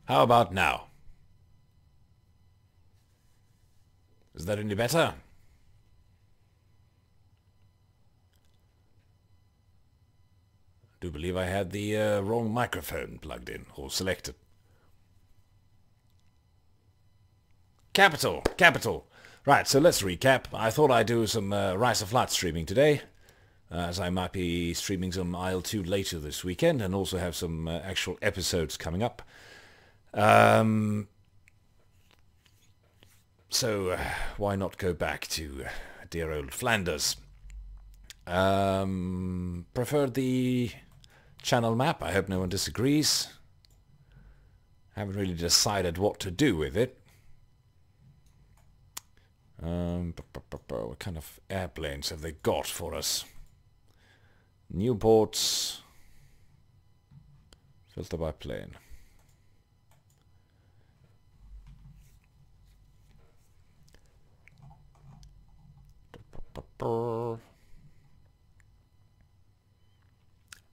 How about now? Is that any better? I do believe I had the wrong microphone plugged in or selected. Capital, capital. Right, so let's recap. I thought I'd do some Rise of Light streaming today, as I might be streaming some IL-2 later this weekend and also have some actual episodes coming up. So why not go back to dear old Flanders? Preferred the channel map. I hope no one disagrees. Haven't really decided what to do with it. What kind of airplanes have they got for us? Newports. Filter by plane.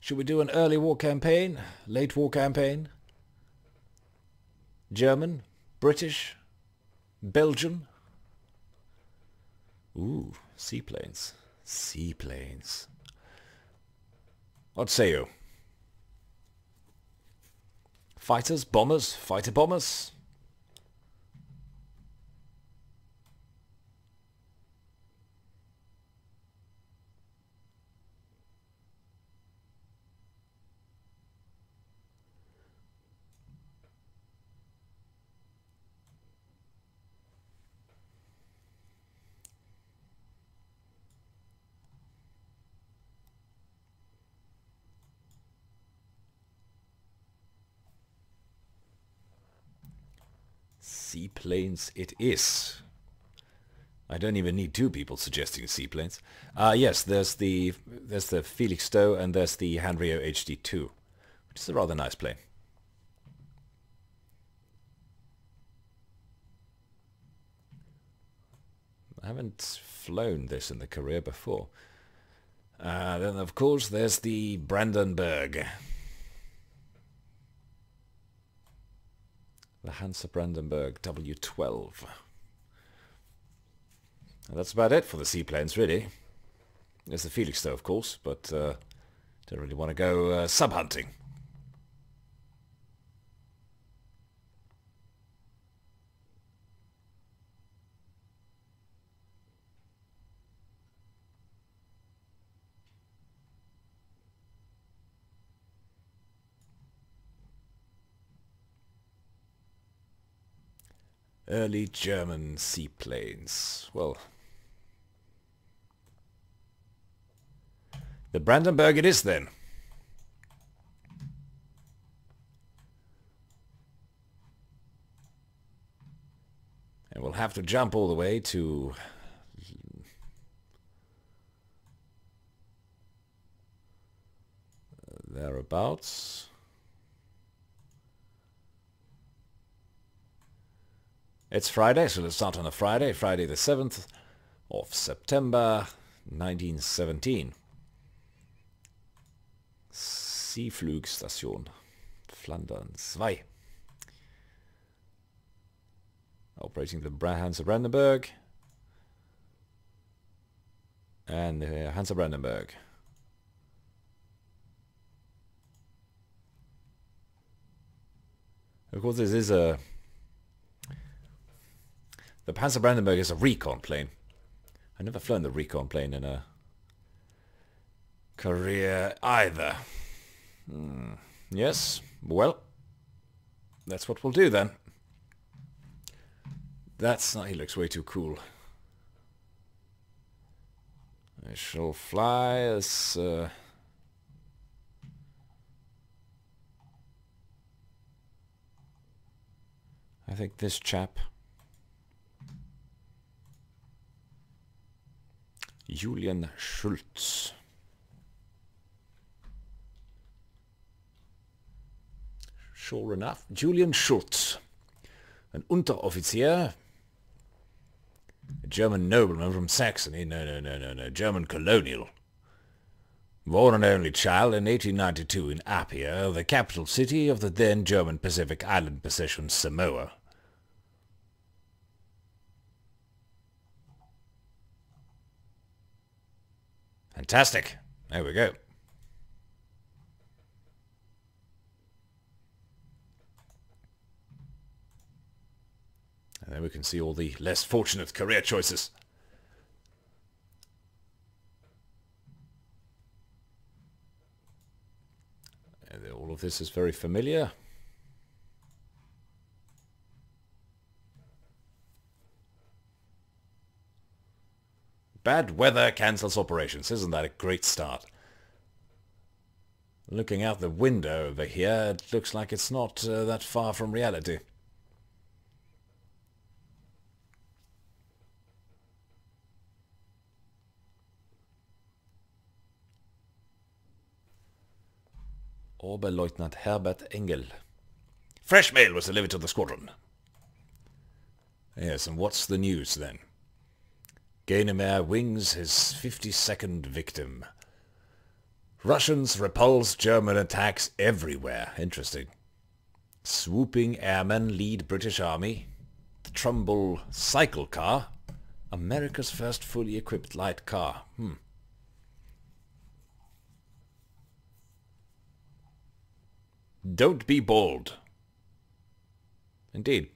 Should we do an early war campaign? Late war campaign? German? British? Belgian? Ooh, seaplanes. Seaplanes. What say you? Fighters? Bombers? Fighter bombers? Seaplanes it is. I don't even need two people suggesting seaplanes. Yes, there's the Felix Stowe and there's the Hanrio HD2, which is a rather nice plane. I haven't flown this in the career before. Then of course there's the Brandenburg. The Hansa Brandenburg W12. And that's about it for the seaplanes, really. There's the Felix, though, of course, but don't really want to go sub-hunting. Early German seaplanes. Well, the Brandenburg it is then. And we'll have to jump all the way to thereabouts. It's Friday, so let's start on a Friday, Friday the 7th of September 1917. Seeflugstation Flandern 2. Operating the Hansa Brandenburg and the Hansa Brandenburg. Of course, this is a... The Hansa Brandenburg is a recon plane. I've never flown the recon plane in a career either. Yes, well, that's what we'll do then. That's not... He looks way too cool. I shall fly as... I think this chap... Julian Schultz. Sure enough, Julian Schultz, an Unteroffizier, a German nobleman from Saxony. No, German colonial. Born an only child in 1892 in Apia, the capital city of the then German Pacific Island possession Samoa. Fantastic. There we go. And then we can see all the less fortunate career choices. And all of this is very familiar. Bad weather cancels operations. Isn't that a great start? Looking out the window over here, it looks like it's not that far from reality. Oberleutnant Herbert Engel. Fresh mail was delivered to the squadron. Yes, and what's the news then? Ganymer wings his 52nd victim. Russians repulse German attacks everywhere. Interesting. Swooping airmen lead British Army. The Trumbull cycle car. America's first fully equipped light car. Don't be bold. Indeed.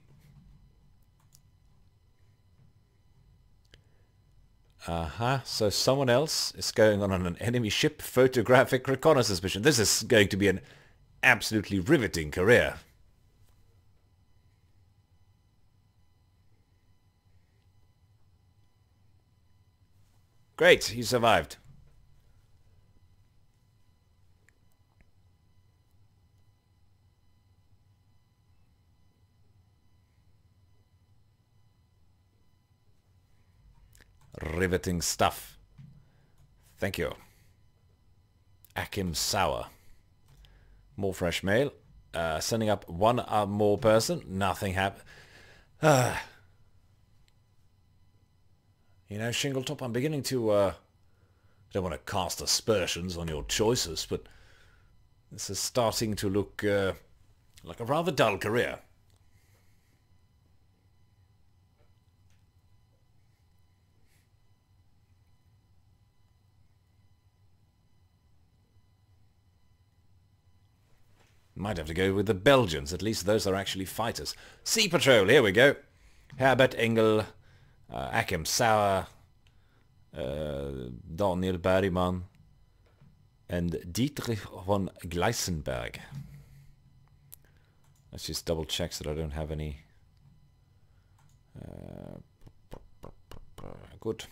So someone else is going on an enemy ship photographic reconnaissance mission. This is going to be an absolutely riveting career. Great, he survived. Riveting stuff. Thank you. Akim Sauer. More fresh mail. Sending up one more person. Nothing happened. You know, Shingletop, I'm beginning to... I don't want to cast aspersions on your choices, but this is starting to look like a rather dull career. Might have to go with the Belgians. At least those are actually fighters. Sea Patrol, here we go. Herbert Engel, Akim Sauer, Daniel Berryman, and Dietrich von Gleisenberg. Let's just double check that I don't have any... good.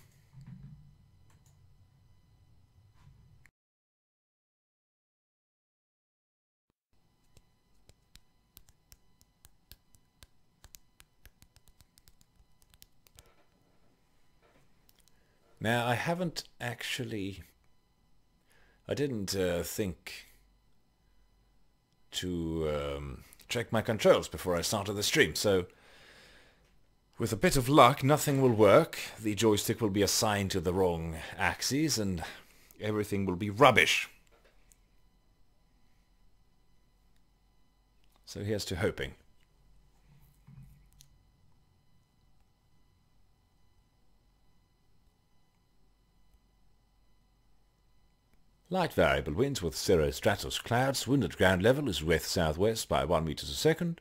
Now, I haven't actually... I didn't think to check my controls before I started the stream, so with a bit of luck, nothing will work. The joystick will be assigned to the wrong axes, and everything will be rubbish. So here's to hoping. Light variable winds with cirrostratus clouds. Wind at ground level is west-southwest by 1 meter a second.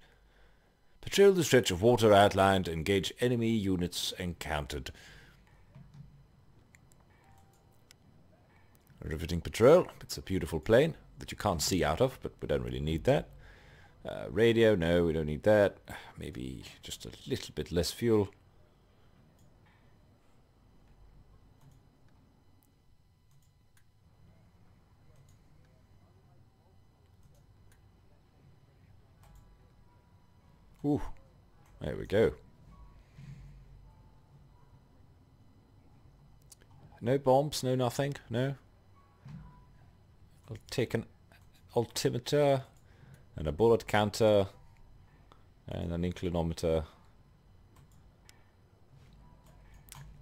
Patrol the stretch of water outlined. Engage enemy units encountered. Riveting patrol. It's a beautiful plane that you can't see out of, but we don't really need that. Radio, no, we don't need that. Maybe just a little bit less fuel. Ooh, there we go. No bombs, no nothing, no. I'll take an altimeter and a bullet counter and an inclinometer.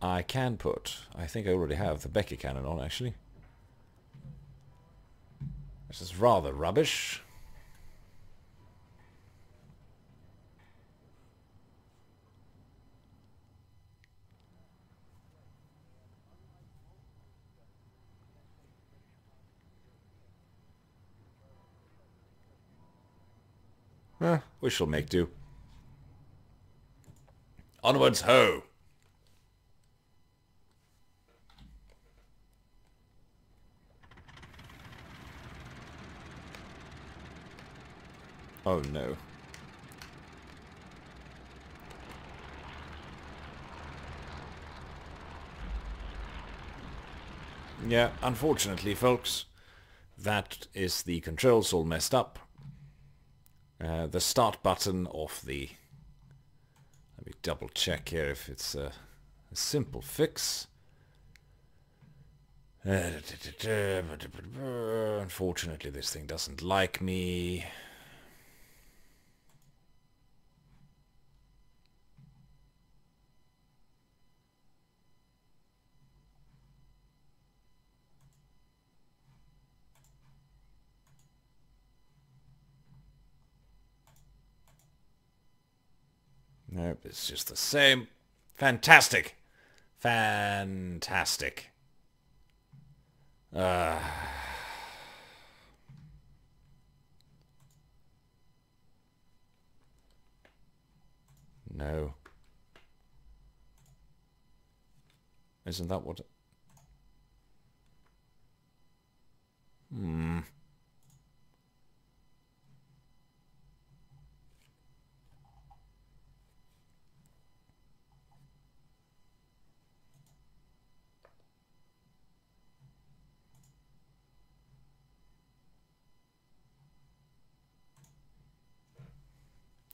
I can put, I think I already have the Becker cannon on actually. This is rather rubbish. We shall make do. Onwards, ho! Oh no. Yeah, unfortunately, folks, that is the controls all messed up. The start button of the... Let me double check here if it's a simple fix. Unfortunately, this thing doesn't like me. Nope, it's just the same. Fantastic. Fantastic. No. Isn't that what...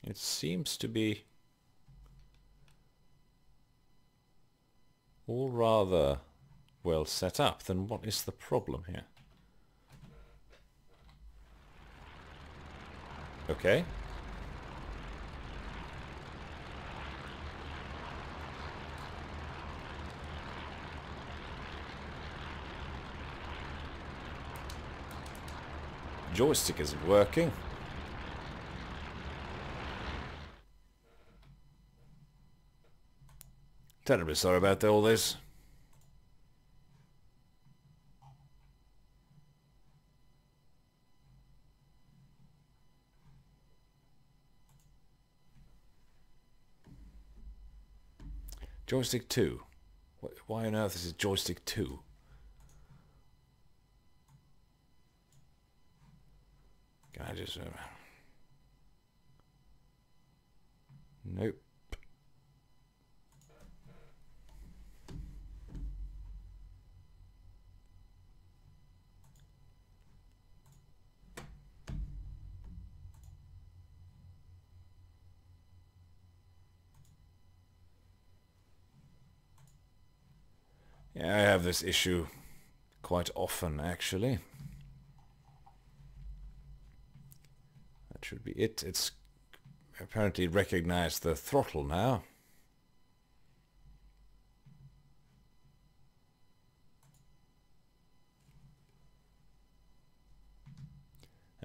It seems to be all rather well set up. Then what is the problem here? Okay. Joystick isn't working. Terribly sorry about all this. Joystick 2. Why on earth is it joystick 2? Can I just... Nope. Yeah, I have this issue quite often, actually. That should be it. It's apparently recognized the throttle now.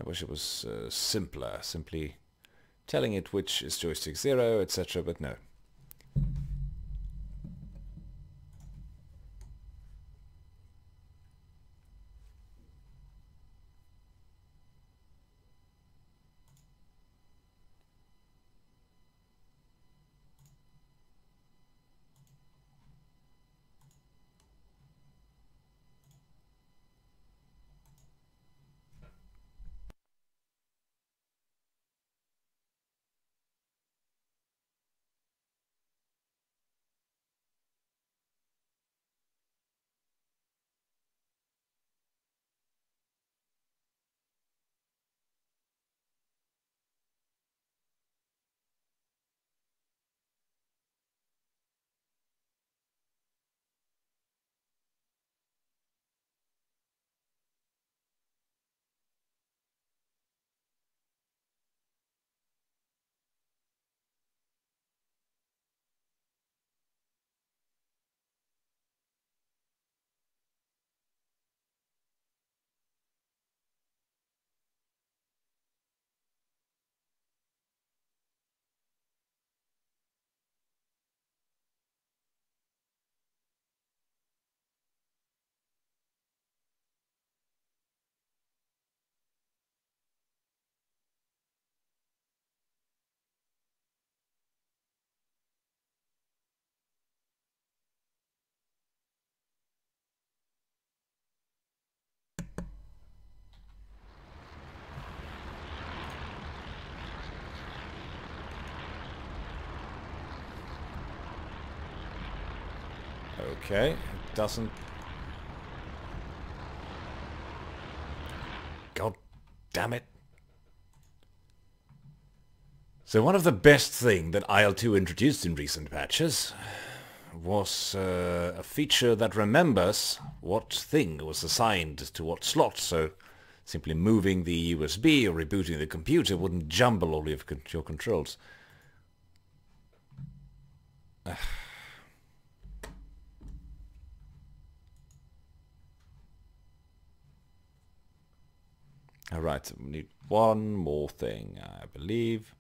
I wish it was simpler, simply telling it which is joystick 0, etc., but no. Okay, it doesn't... God damn it. So one of the best things that IL-2 introduced in recent patches was a feature that remembers what thing was assigned to what slot, so simply moving the USB or rebooting the computer wouldn't jumble all of your controls. Alright, we need one more thing, I believe.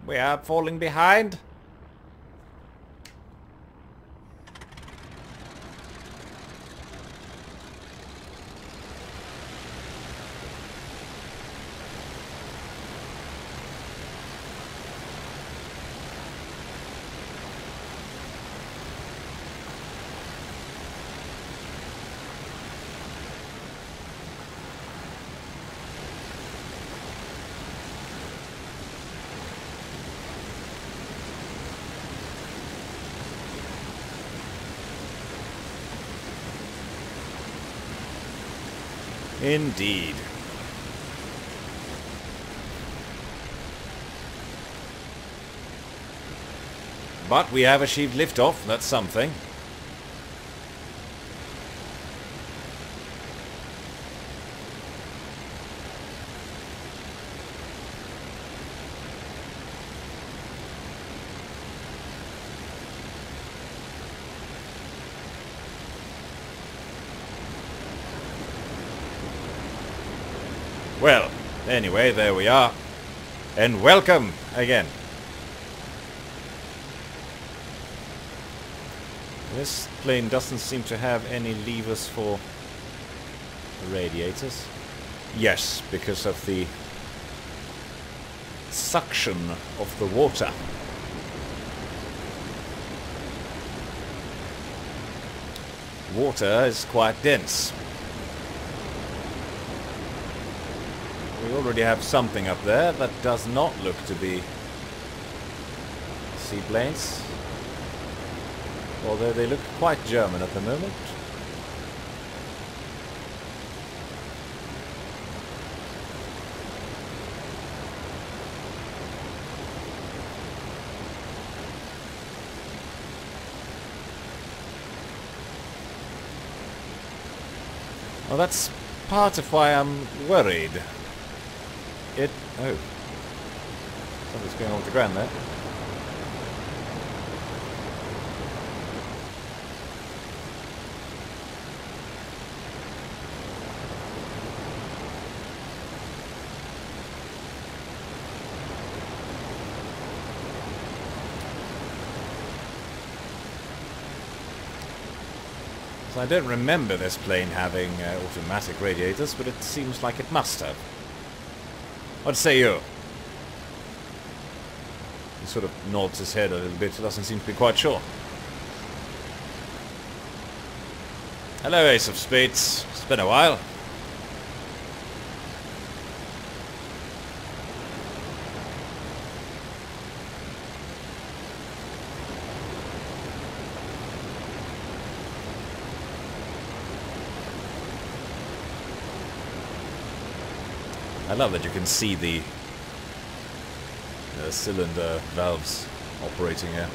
We are falling behind. Indeed. But we have achieved liftoff, that's something. Well, anyway, there we are. And welcome again. This plane doesn't seem to have any levers for the radiators. Yes, because of the suction of the water. Water is quite dense. We already have something up there that does not look to be seaplanes. Although they look quite German at the moment. Well, that's part of why I'm worried. Oh. Something's going on with the ground there. So I don't remember this plane having automatic radiators, but it seems like it must have. What say you? He sort of nods his head a little bit, doesn't seem to be quite sure. Hello, Ace of Spades. It's been a while. I love that you can see the cylinder valves operating here.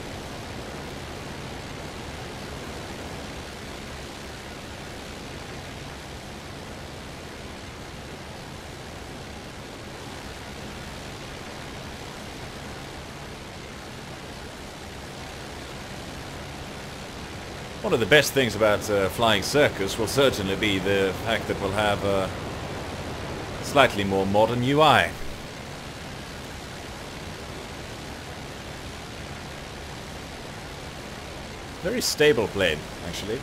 One of the best things about Flying Circus will certainly be the fact that we'll have a slightly more modern UI. Very stable plane, actually.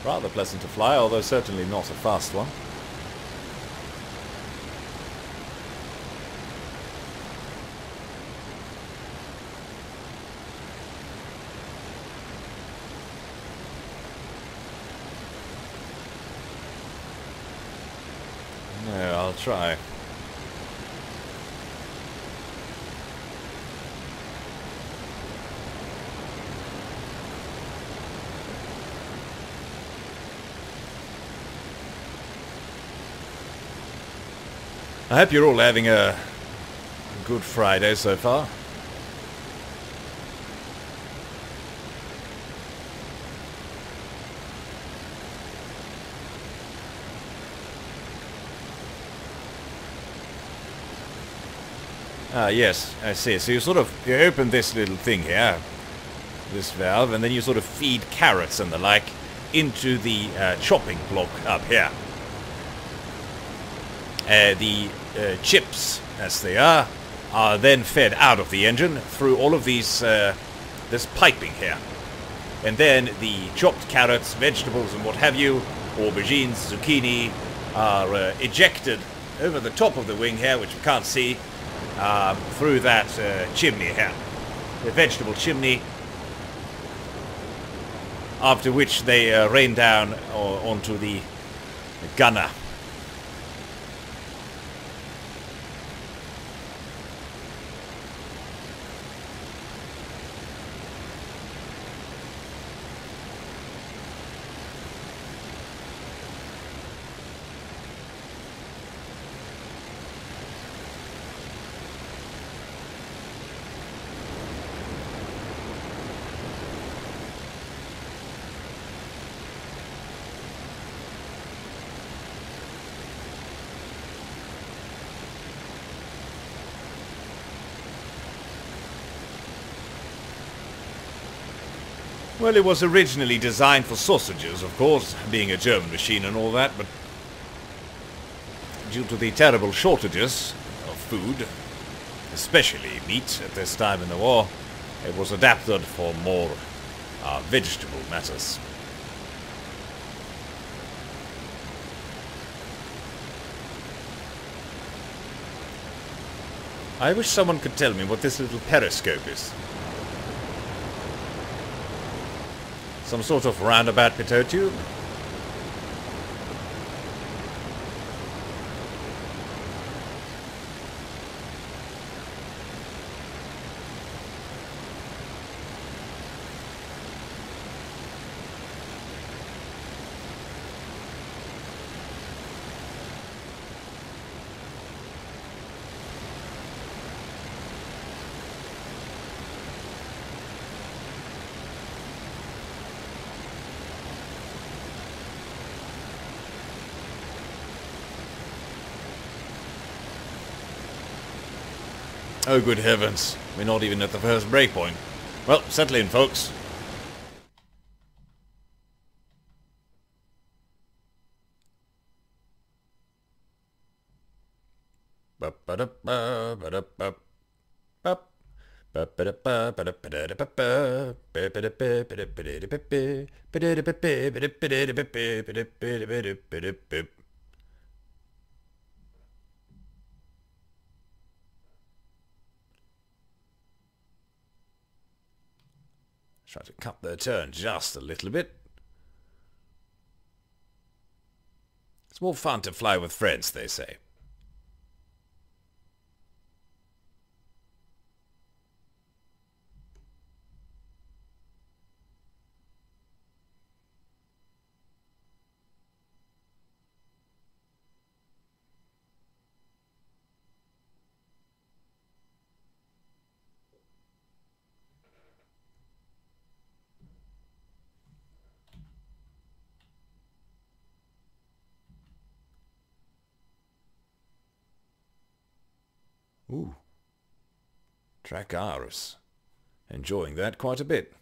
Rather pleasant to fly, although certainly not a fast one. No, I'll try. I hope you're all having a good Friday so far. Ah, yes, I see. So you open this little thing here, this valve, and then you sort of feed carrots and the like into the chopping block up here. The chips, as they are then fed out of the engine through all of these this piping here. And then the chopped carrots, vegetables and what have you, aubergines, zucchini, are ejected over the top of the wing here, which you can't see, through that chimney here. The vegetable chimney, after which they rain down onto the gunner. Well, it was originally designed for sausages, of course, being a German machine and all that, but due to the terrible shortages of food, especially meat at this time in the war, it was adapted for more vegetable matters. I wish someone could tell me what this little periscope is. Some sort of roundabout pitot tube? Oh, good heavens. We're not even at the first breakpoint. Well, settle in, folks. Try to cut their turn just a little bit. It's more fun to fly with friends, they say. Ooh. Track-Aris. Enjoying that quite a bit.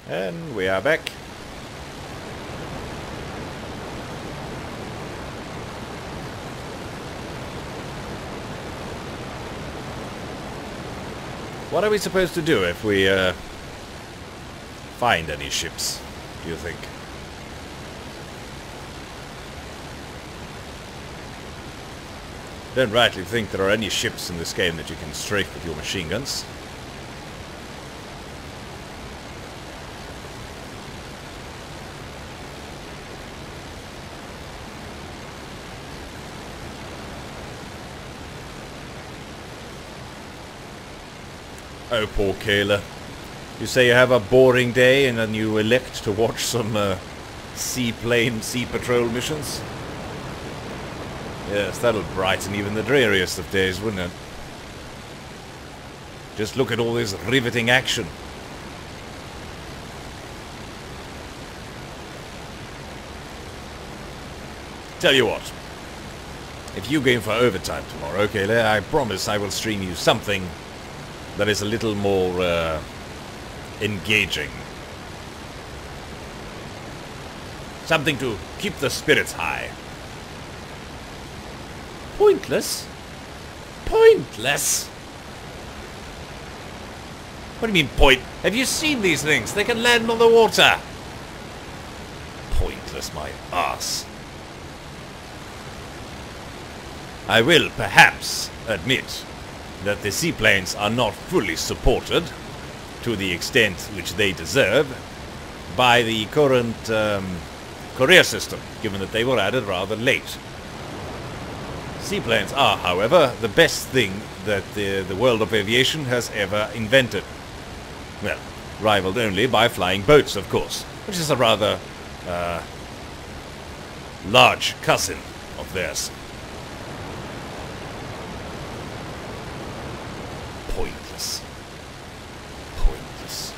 And we are back. What are we supposed to do if we find any ships, do you think? Don't rightly think there are any ships in this game that you can strafe with your machine guns. Oh, poor Kayla. You say you have a boring day and then you elect to watch some seaplane, sea patrol missions? Yes, that'll brighten even the dreariest of days, wouldn't it? Just look at all this riveting action. Tell you what. If you go in for overtime tomorrow, Kayla, I promise I will stream you something that is a little more engaging. Something to keep the spirits high. Pointless? Pointless? What do you mean point? Have you seen these things? They can land on the water. Pointless, my ass. I will perhaps admit that the seaplanes are not fully supported to the extent which they deserve by the current courier system, given that they were added rather late. Seaplanes are, however, the best thing that the world of aviation has ever invented. Well, rivaled only by flying boats, of course, which is a rather large cousin of theirs. Pointless. Pointless.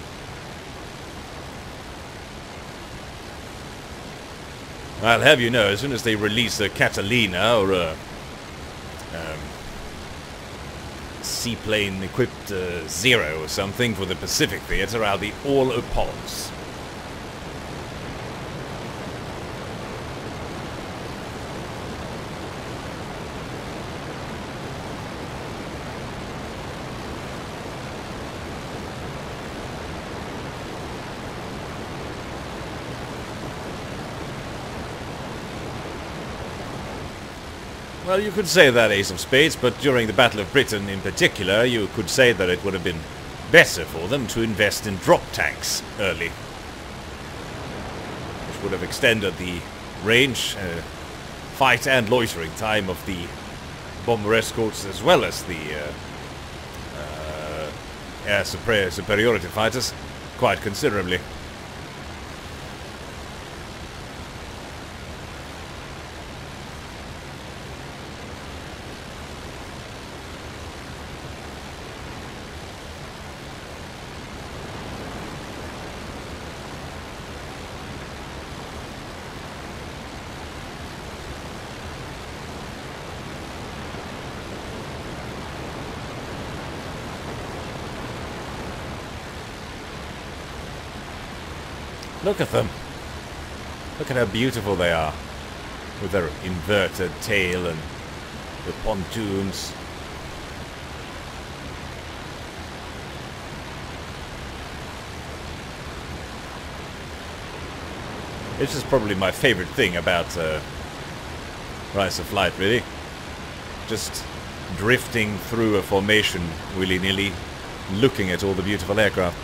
I'll have you know, as soon as they release a Catalina or a seaplane equipped Zero or something for the Pacific Theater, I'll be all upons. Well, you could say that, Ace of Spades, but during the Battle of Britain in particular, you could say that it would have been better for them to invest in drop tanks early, which would have extended the range, fight and loitering time of the bomber escorts, as well as the air superiority fighters, quite considerably. Look at them. Look at how beautiful they are, with their inverted tail and the pontoons. This is probably my favorite thing about Rise of Flight, really. Just drifting through a formation willy-nilly, looking at all the beautiful aircraft.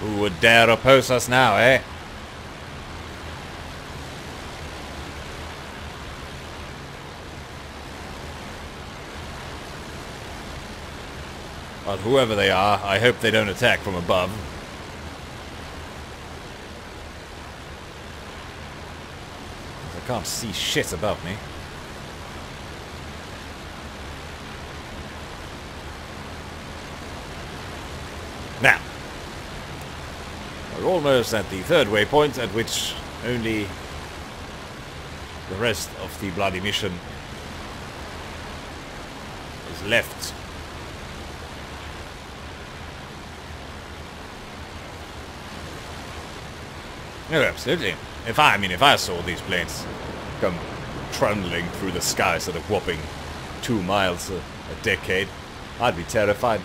Who would dare oppose us now, eh? Well, whoever they are, I hope they don't attack from above. I can't see shit above me. Now, we're almost at the third waypoint, at which only the rest of the bloody mission is left. No, absolutely. If I saw these planes come trundling through the skies at a whopping 2 miles a decade, I'd be terrified.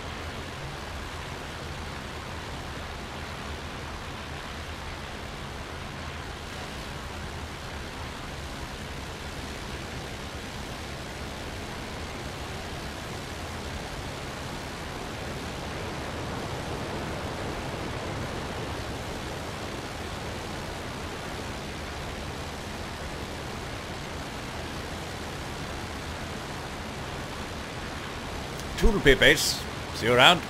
Toodle pip, Ace. See you around.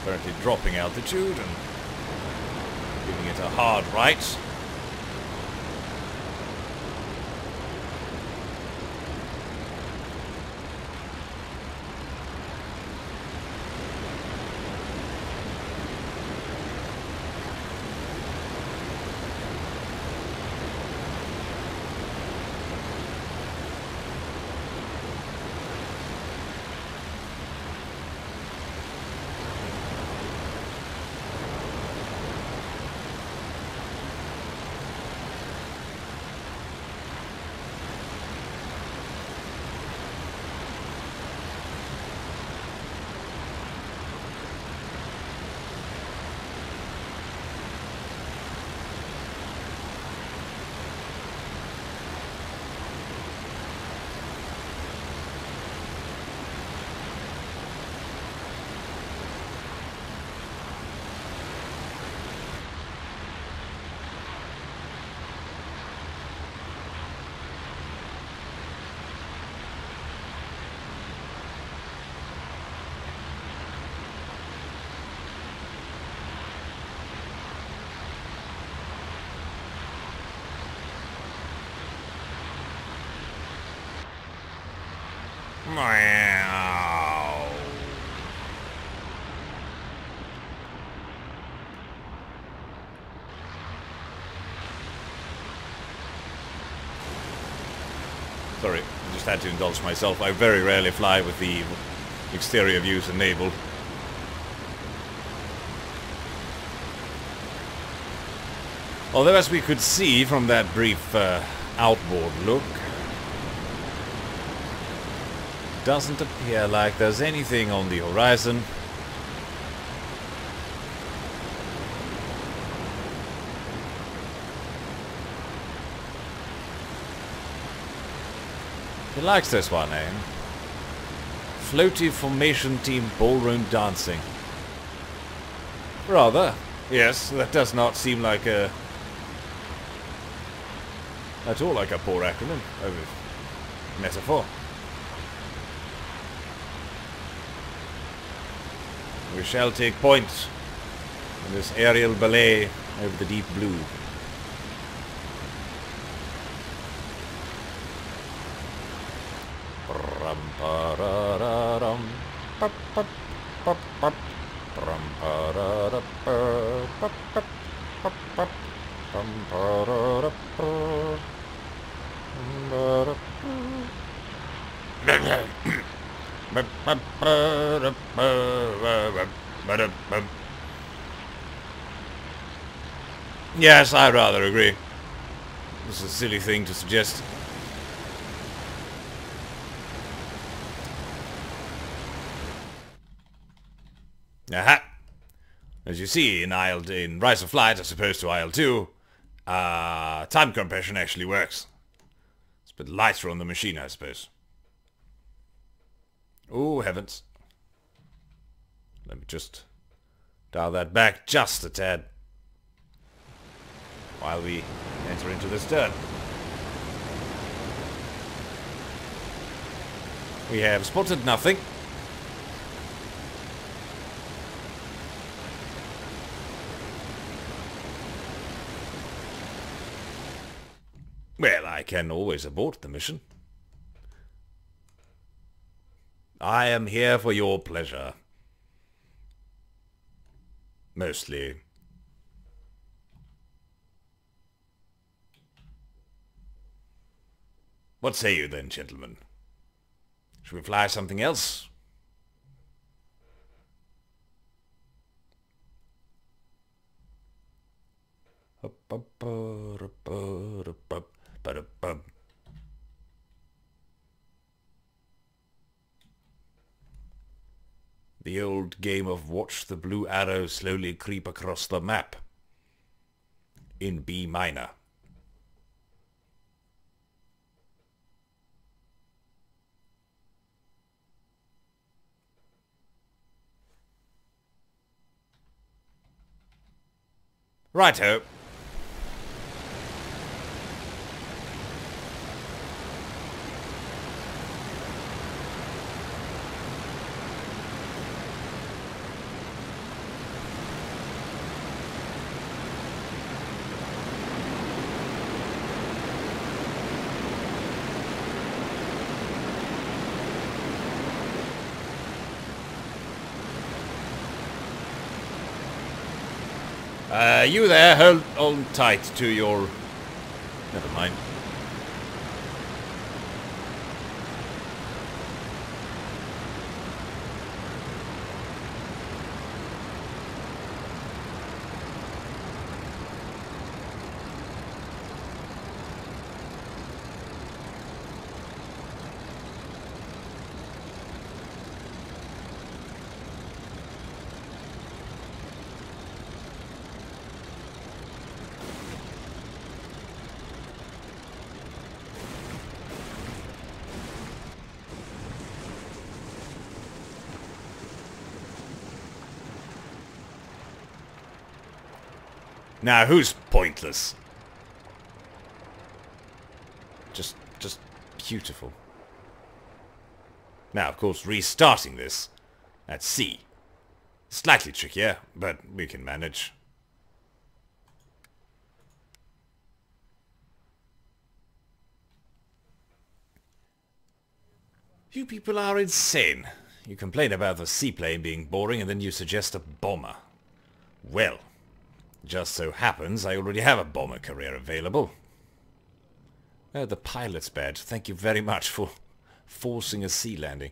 Currently dropping altitude and giving it a hard right. Meow. Sorry, I just had to indulge myself. I very rarely fly with the exterior views enabled. Although, as we could see from that brief outboard look, doesn't appear like there's anything on the horizon. He likes this one, eh? Floaty formation team ballroom dancing. Rather. Yes, that does not seem like a... at all like a poor acronym. Metaphor. We shall take point in this aerial ballet over the deep blue. Yes, I rather agree. This is a silly thing to suggest. Aha! As you see, in Rise of Flight, as opposed to IL-2, time compression actually works. It's a bit lighter on the machine, I suppose. Oh, heavens. Let me just Dial that back just a tad. While we enter into this turn. We have spotted nothing. Well, I can always abort the mission. I am here for your pleasure. Mostly. What say you then, gentlemen? Should we fly something else? The old game of watch the blue arrow slowly creep across the map. In B minor. Righto. You there, hold on tight to your... Never mind. Now, who's pointless? Just beautiful. Now, of course, restarting this at sea. Slightly trickier, but we can manage. You people are insane. You complain about the seaplane being boring and then you suggest a bomber. Well, just so happens I already have a bomber career available. Oh, the pilot's badge. Thank you very much for forcing a sea landing.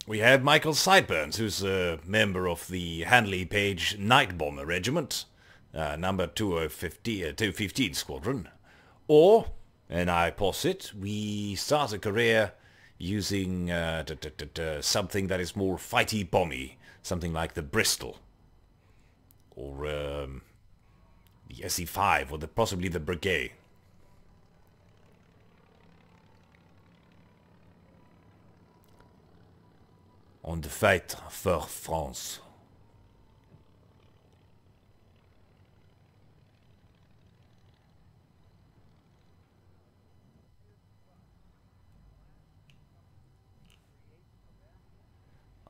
We have Michael Sideburns, who's a member of the Handley Page Night Bomber Regiment, number 215 Squadron. Or, and I posit, we start a career using something that is more fighty-bomby, something like the Bristol, or the SE5, or possibly the Brigade. On the fight for France.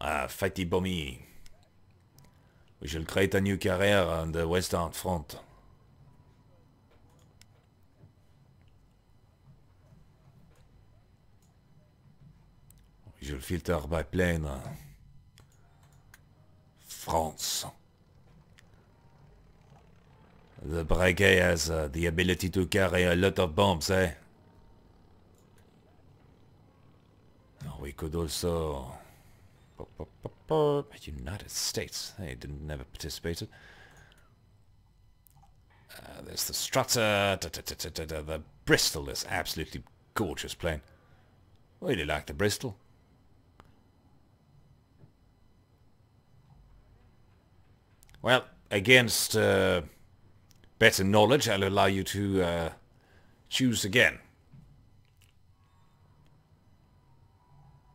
Fighty bomby. We shall create a new career on the Western Front. We shall filter by plane. France. The Brigade has the ability to carry a lot of bombs, eh? We could also... United States. They never participated. There's the Strutter. The Bristol is absolutely gorgeous plane. Really like the Bristol. Well, against better knowledge, I'll allow you to choose again.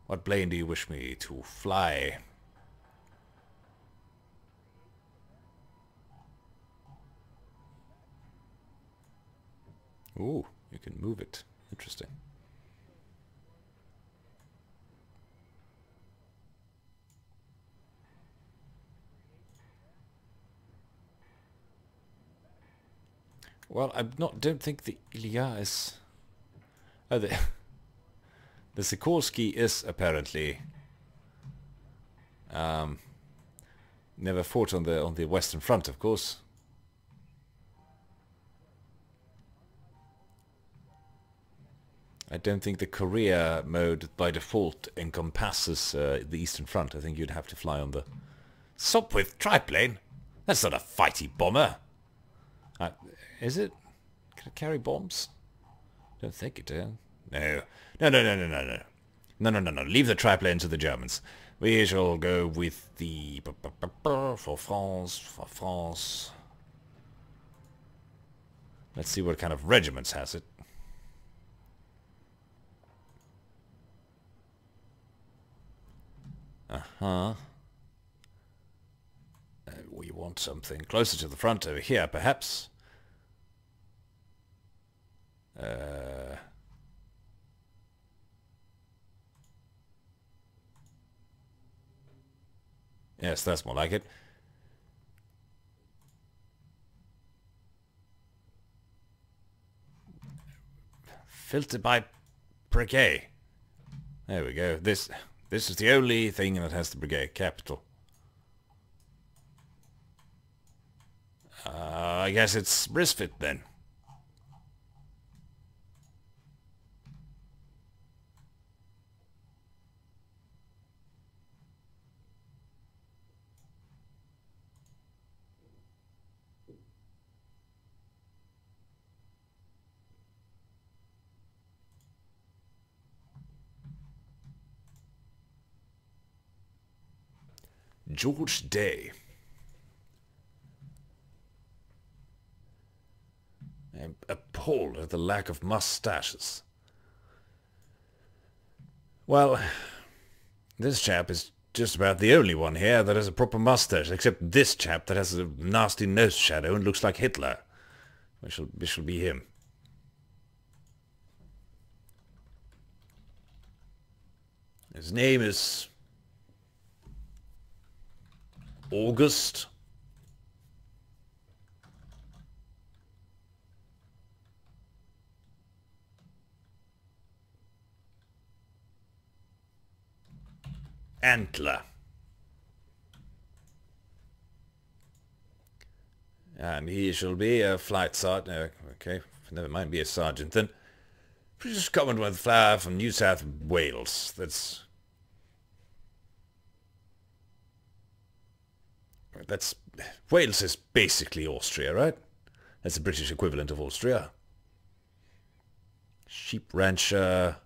What plane do you wish me to fly? Ooh, you can move it. Interesting. Well, don't think the Ilya is... Oh, the Sikorsky is apparently never fought on the Western Front, of course. I don't think the Korea mode by default encompasses the Eastern Front. I think you'd have to fly on the Sopwith triplane. That's not a fighty bomber. Is it? Can it carry bombs? Don't think it is. No. No, no, no, no, no, no. No, no, no, no. Leave the triplane to the Germans. We shall go with the... For France, for France. Let's see what kind of regiments has it. Uh-huh. We want something closer to the front over here, perhaps. Yes, that's more like it. Filter by brigade. There we go. This is the only thing that has the brigade capital. I guess it's Brisfit then. George Day. I'm appalled at the lack of mustaches. Well, this chap is just about the only one here that has a proper mustache, except this chap that has a nasty nose shadow and looks like Hitler. This shall be him. His name is... August. Antler. And he shall be a flight sergeant. Okay, never mind, be a sergeant then. British Commonwealth Flower from New South Wales. That's... Wales is basically Austria, right? That's the British equivalent of Austria. Sheep rancher,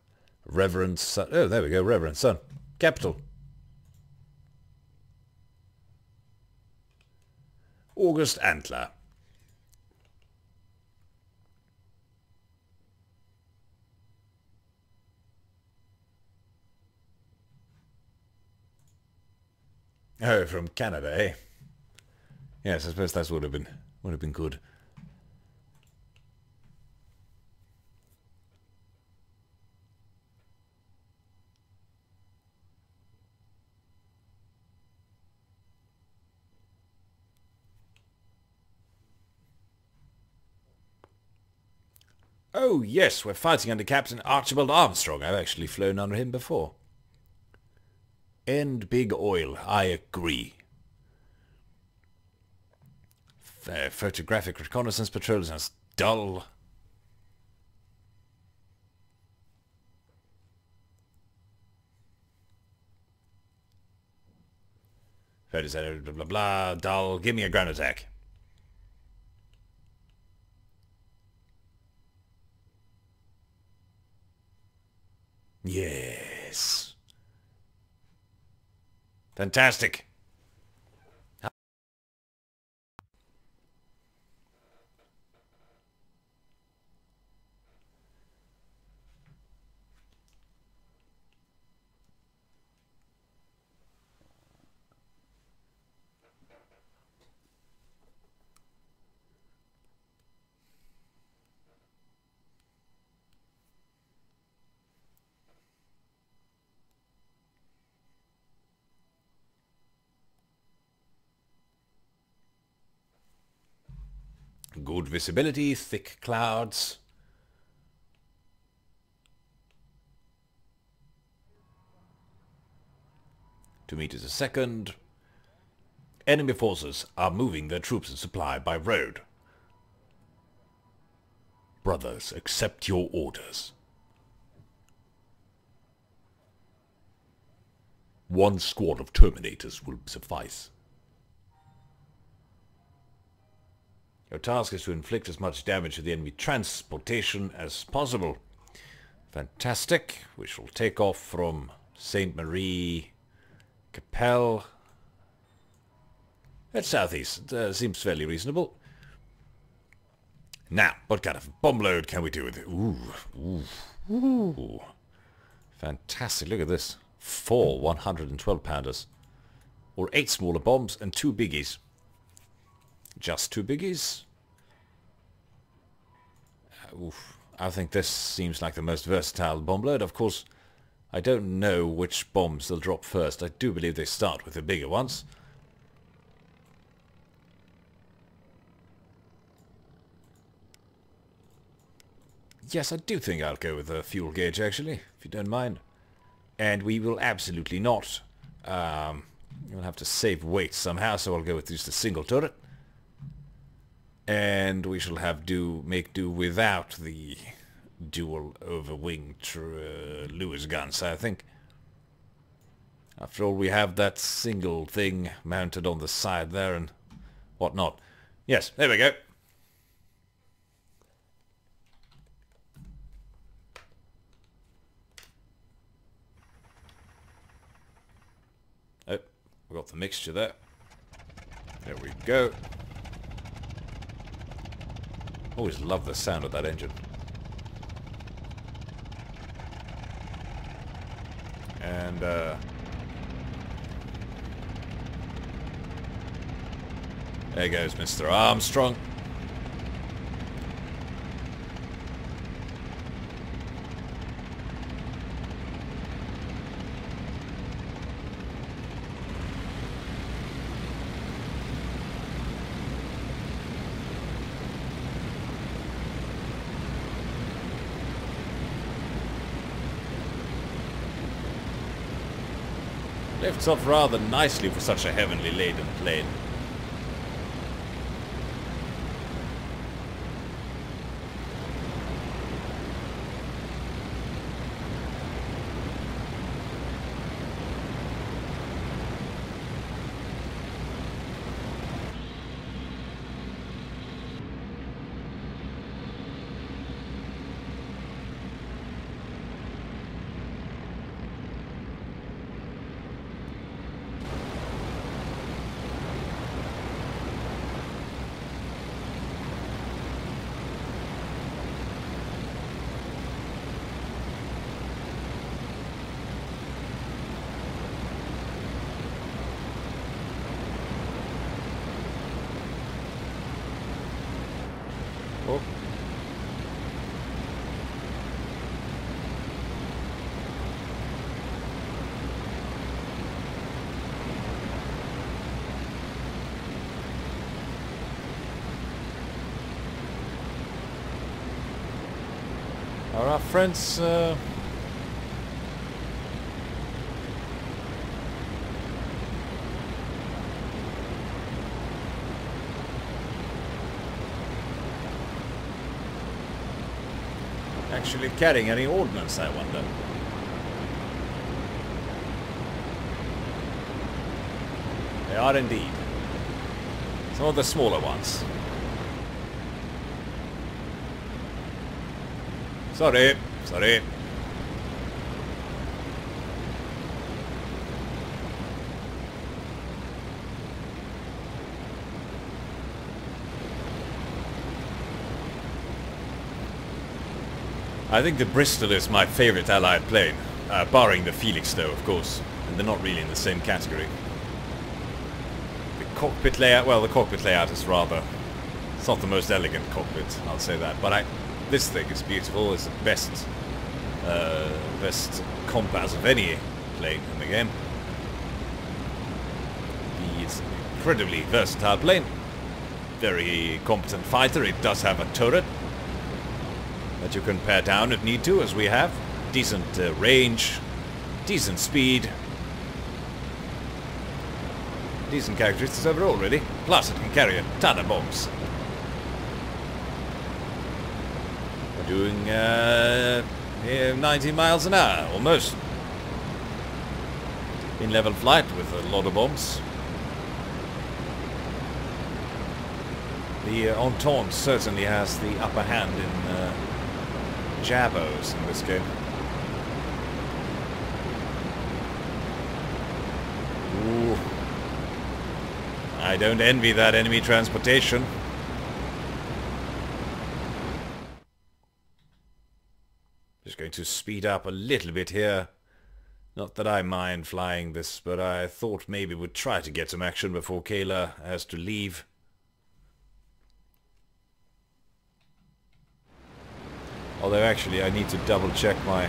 Reverend Son. Oh, there we go, Reverend Son. Capital. August Antler. Oh, from Canada, eh? Yes, I suppose that would have been good. Oh yes, we're fighting under Captain Archibald Armstrong. I've actually flown under him before. End big oil, I agree. Photographic reconnaissance patrols is dull. Blah blah blah, dull. Give me a ground attack. Yes. Fantastic. Good visibility, thick clouds. .2 meters a second. Enemy forces are moving their troops and supply by road. Brothers, accept your orders. One squad of Terminators will suffice. Your task is to inflict as much damage to the enemy transportation as possible. Fantastic. We shall take off from Saint Marie Capelle. That's southeast. Seems fairly reasonable. Now, what kind of bomb load can we do with it? Ooh. Fantastic. Look at this. 4 112-pounders. Or 8 smaller bombs and 2 biggies. Just 2 biggies? I think this seems like the most versatile bomb load. Of course, I don't know which bombs they'll drop first. I do believe they start with the bigger ones. Yes, I do think I'll go with the fuel gauge, actually, if you don't mind. And we will absolutely not. We'll have to save weight somehow, so I'll go with just a single turret. And we shall have make do without the dual over-wing Lewis guns, I think. After all, we have that single thing mounted on the side there and whatnot. Yes, there we go. Oh, we got the mixture there. There we go. Always love the sound of that engine. And there goes Mr. Armstrong. Lifts off rather nicely for such a heavily laden plane. Oh. Are our friends actually carrying any ordnance, I wonder? They are indeed. Some of the smaller ones. Sorry. I think the Bristol is my favorite Allied plane, barring the Felixstowe, of course, and they're not really in the same category. The cockpit layout, well, the cockpit layout is rather, it's not the most elegant cockpit, I'll say that, but this thing is beautiful. It's the best compass of any plane in the game. It's an incredibly versatile plane. very competent fighter. It does have a turret that you can pare down if need to, as we have. Decent range, decent speed, decent characteristics overall, really. Plus it can carry a ton of bombs. We're doing 90 miles an hour, almost. In level flight with a lot of bombs. The Entente certainly has the upper hand in jabos in this game. Ooh. I don't envy that enemy transportation. Just going to speed up a little bit here. Not that I mind flying this, but I thought maybe we'd try to get some action before Kayla has to leave. Although actually I need to double check my...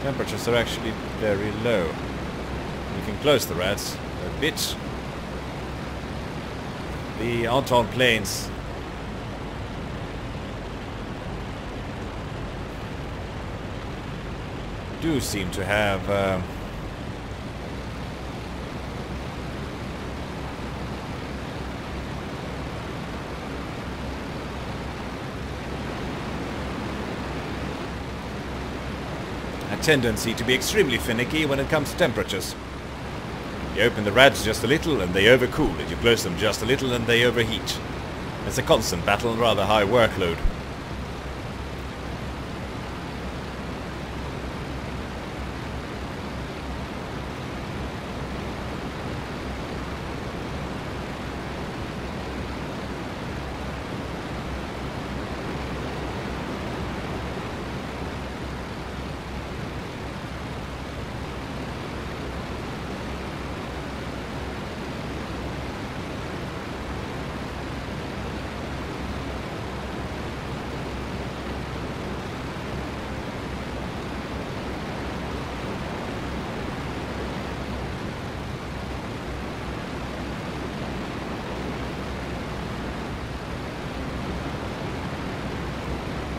temperatures are actually very low. We can close the rats a bit. The Entente planes do seem to have a tendency to be extremely finicky when it comes to temperatures. You open the rads just a little and they overcool, and you close them just a little and they overheat. It's a constant battle and rather high workload.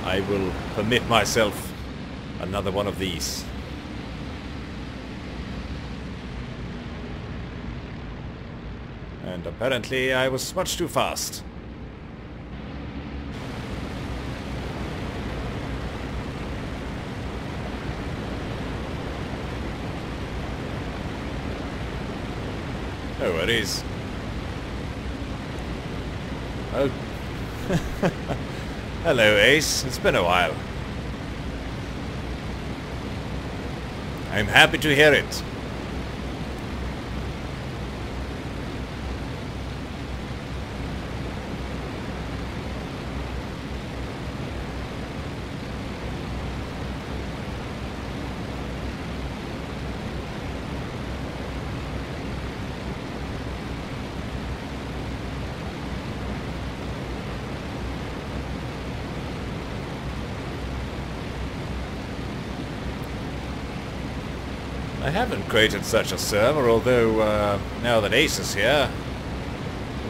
I will permit myself another one of these. And apparently I was much too fast. No worries. Oh. Hello, Ace. It's been a while. I'm happy to hear it. I haven't created such a server, although now that Ace is here,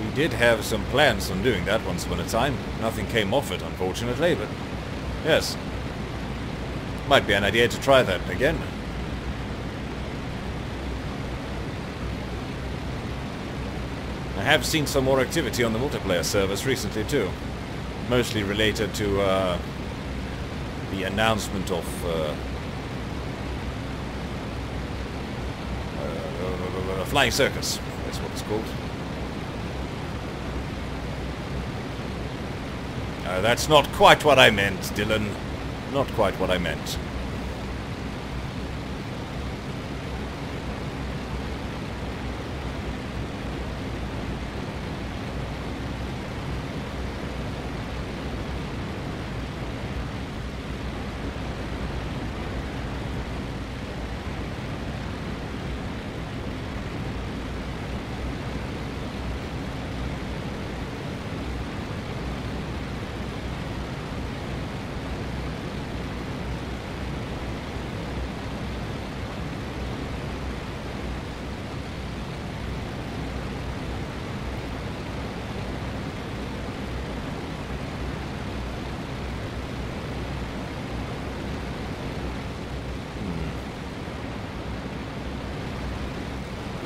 we did have some plans on doing that once upon a time. Nothing came of it, unfortunately, but yes. Might be an idea to try that again. I have seen some more activity on the multiplayer servers recently too. Mostly related to the announcement of Flying Circus, that's what it's called. That's not quite what I meant, Dylan. Not quite what I meant.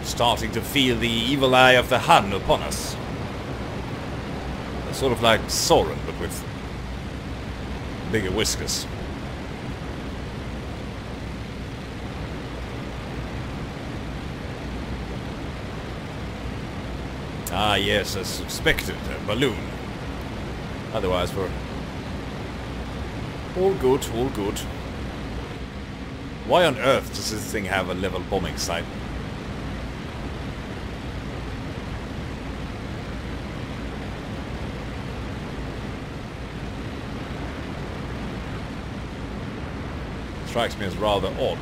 Starting to feel the evil eye of the Hun upon us. Sort of like Sauron, but with bigger whiskers. Ah yes, as suspected, a balloon. Otherwise we're all good, all good. Why on earth does this thing have a level bombing sight? Strikes me as rather odd.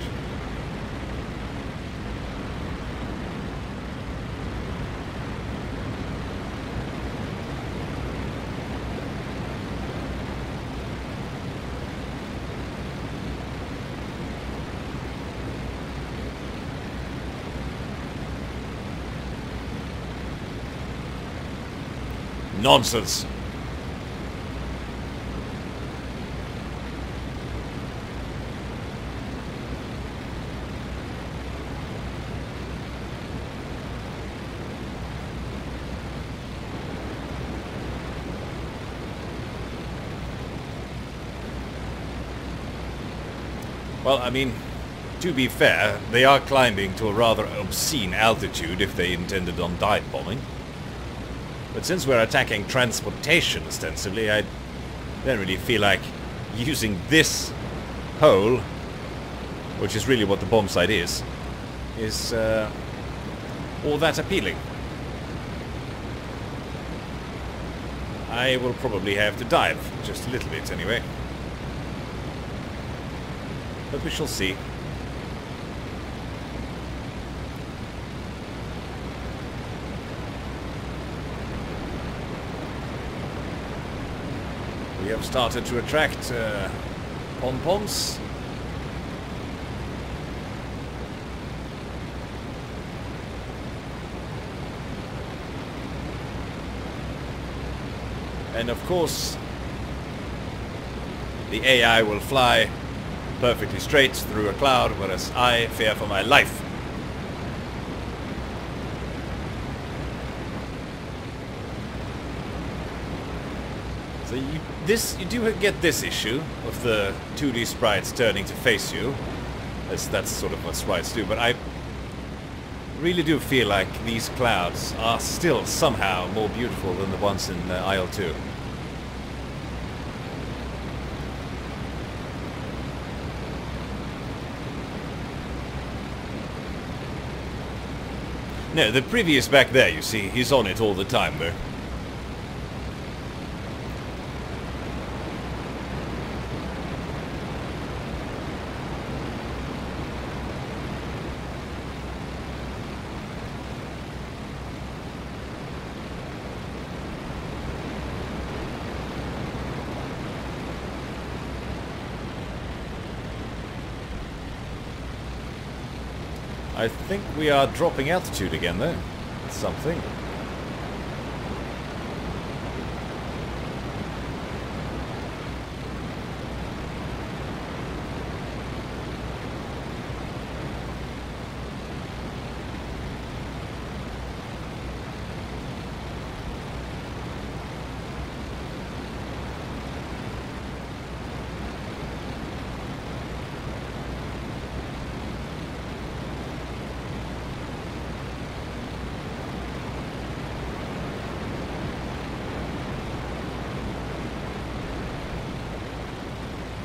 Nonsense. Well, I mean, to be fair, they are climbing to a rather obscene altitude if they intended on dive bombing. But since we're attacking transportation ostensibly, I don't really feel like using this hole, which is really what the bomb site is all that appealing. I will probably have to dive, just a little bit anyway. But we shall see. We have started to attract pom-poms. And of course, the AI will fly perfectly straight through a cloud, whereas I fear for my life. So you do get this issue of the 2D sprites turning to face you. That's sort of what sprites do, but I really do feel like these clouds are still somehow more beautiful than the ones in Isle 2. No, the previous back there, you see, he's on it all the time though. I think we are dropping altitude again though. Something.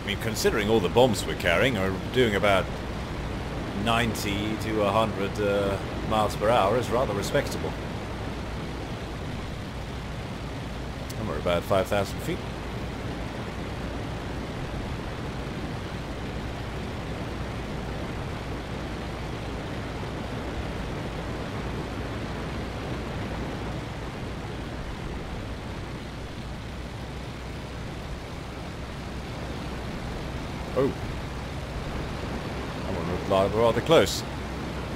I mean, considering all the bombs we're carrying are doing about 90 to 100 miles per hour is rather respectable. And we're about 5,000 feet. Oh, that was rather close.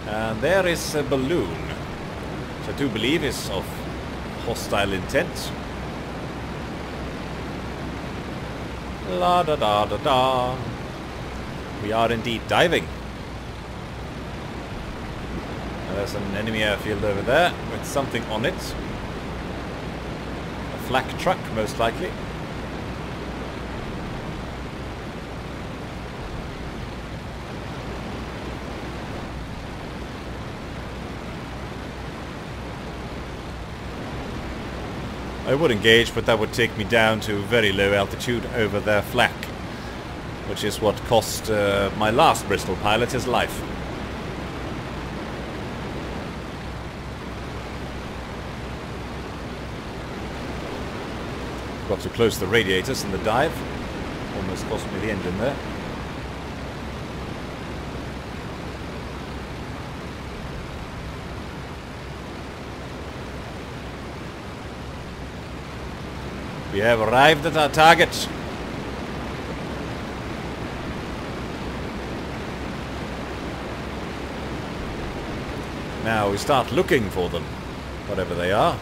And there is a balloon, which I do believe is of hostile intent. La da da da da. We are indeed diving. There's an enemy airfield over there with something on it. A flak truck, most likely. I would engage, but that would take me down to very low altitude over their flak, which is what cost my last Bristol pilot his life. Got to close the radiators in the dive. Almost cost me the engine there. We have arrived at our target. Now we start looking for them, whatever they are.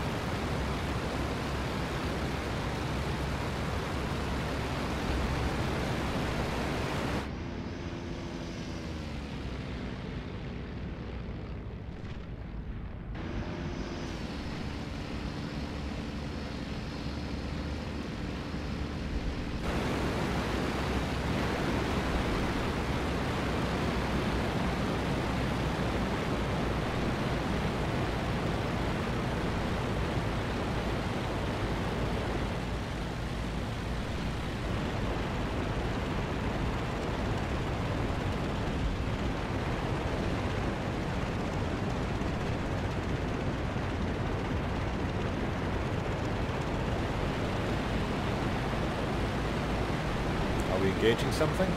Engaging something?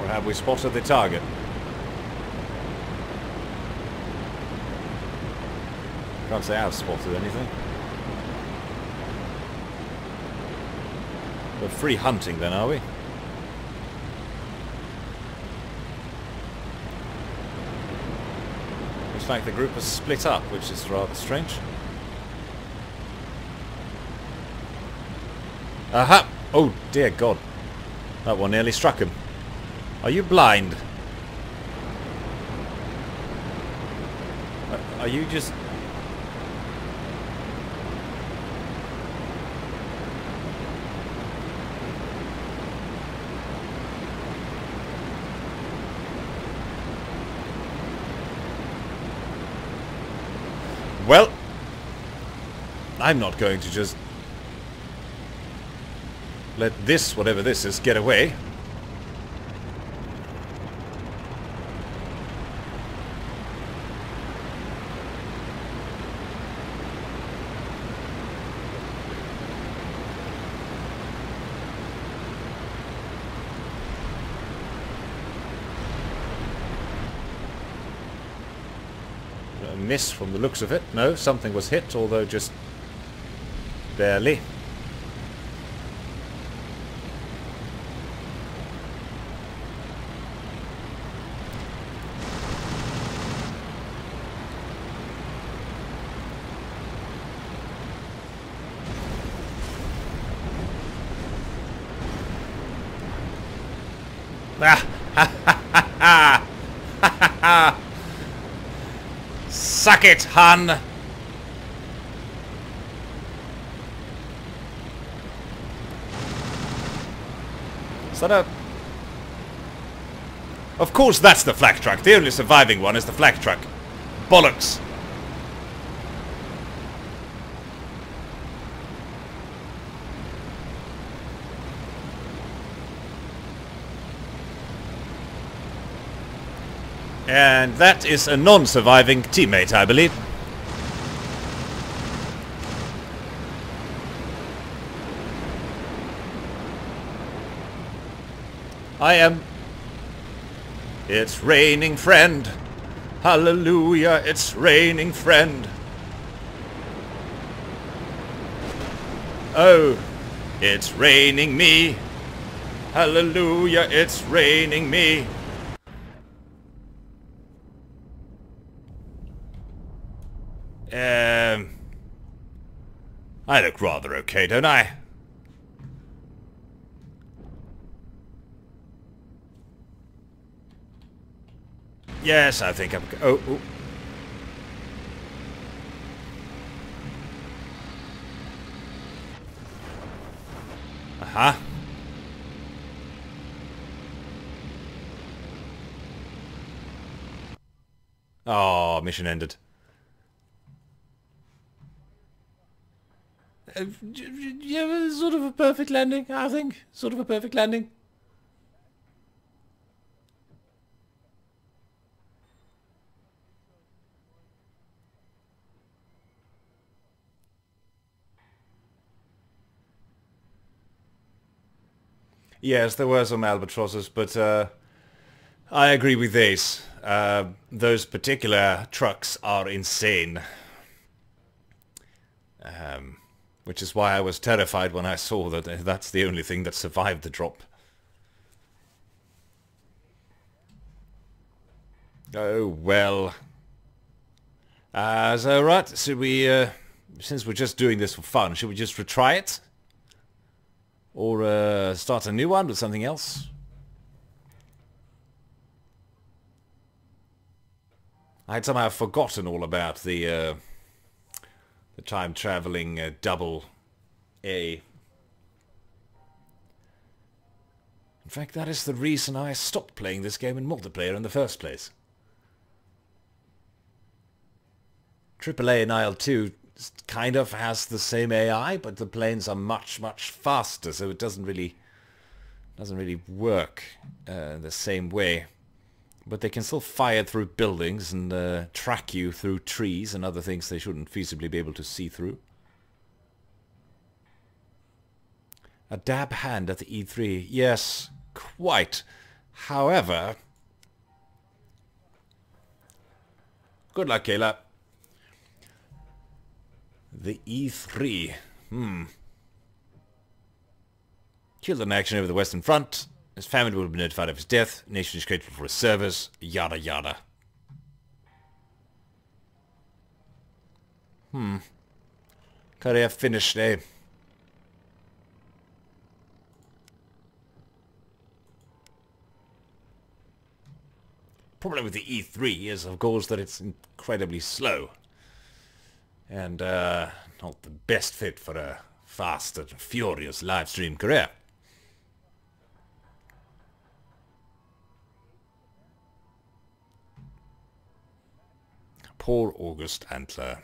Or have we spotted the target? Can't say I've spotted anything. We're free hunting then, are we? Looks like the group has split up, which is rather strange. Aha! Oh dear God. That one nearly struck him. Are you blind? Are you just... Well, I'm not going to just let this, whatever this is, get away. A miss from the looks of it. No, something was hit, although just barely. Suck it, hun! Is that a... Of course that's the flak truck. The only surviving one is the flak truck. Bollocks! And that is a non-surviving teammate, I believe. I am... It's raining, friend. Hallelujah, it's raining, friend. Oh, it's raining me. Hallelujah, it's raining me. I look rather okay, don't I? Yes, I think I'm... Oh, oh. Aha. Oh, mission ended. Yeah, sort of a perfect landing, I think. Sort of a perfect landing. Yes, there were some albatrosses, but I agree with these. Those particular trucks are insane. Which is why I was terrified when I saw that that's the only thing that survived the drop. Oh, well. So, right, should we, since we're just doing this for fun, should we just retry it? Or start a new one with something else? I had somehow forgotten all about the time-traveling double A. In fact, that is the reason I stopped playing this game in multiplayer in the first place. AAA and IL-2 kind of has the same AI, but the planes are much, much faster, so it doesn't really work the same way. But they can still fire through buildings and track you through trees and other things they shouldn't feasibly be able to see through. A dab hand at the E3. Yes, quite. However... Good luck, Kayla. The E3. Killed in action over the Western Front. His family will be notified of his death. Nation is grateful for his service. Yada yada. Career finished, eh? Problem with the E3 is, of course, that it's incredibly slow. And not the best fit for a fast and furious live stream career. Poor August Antler.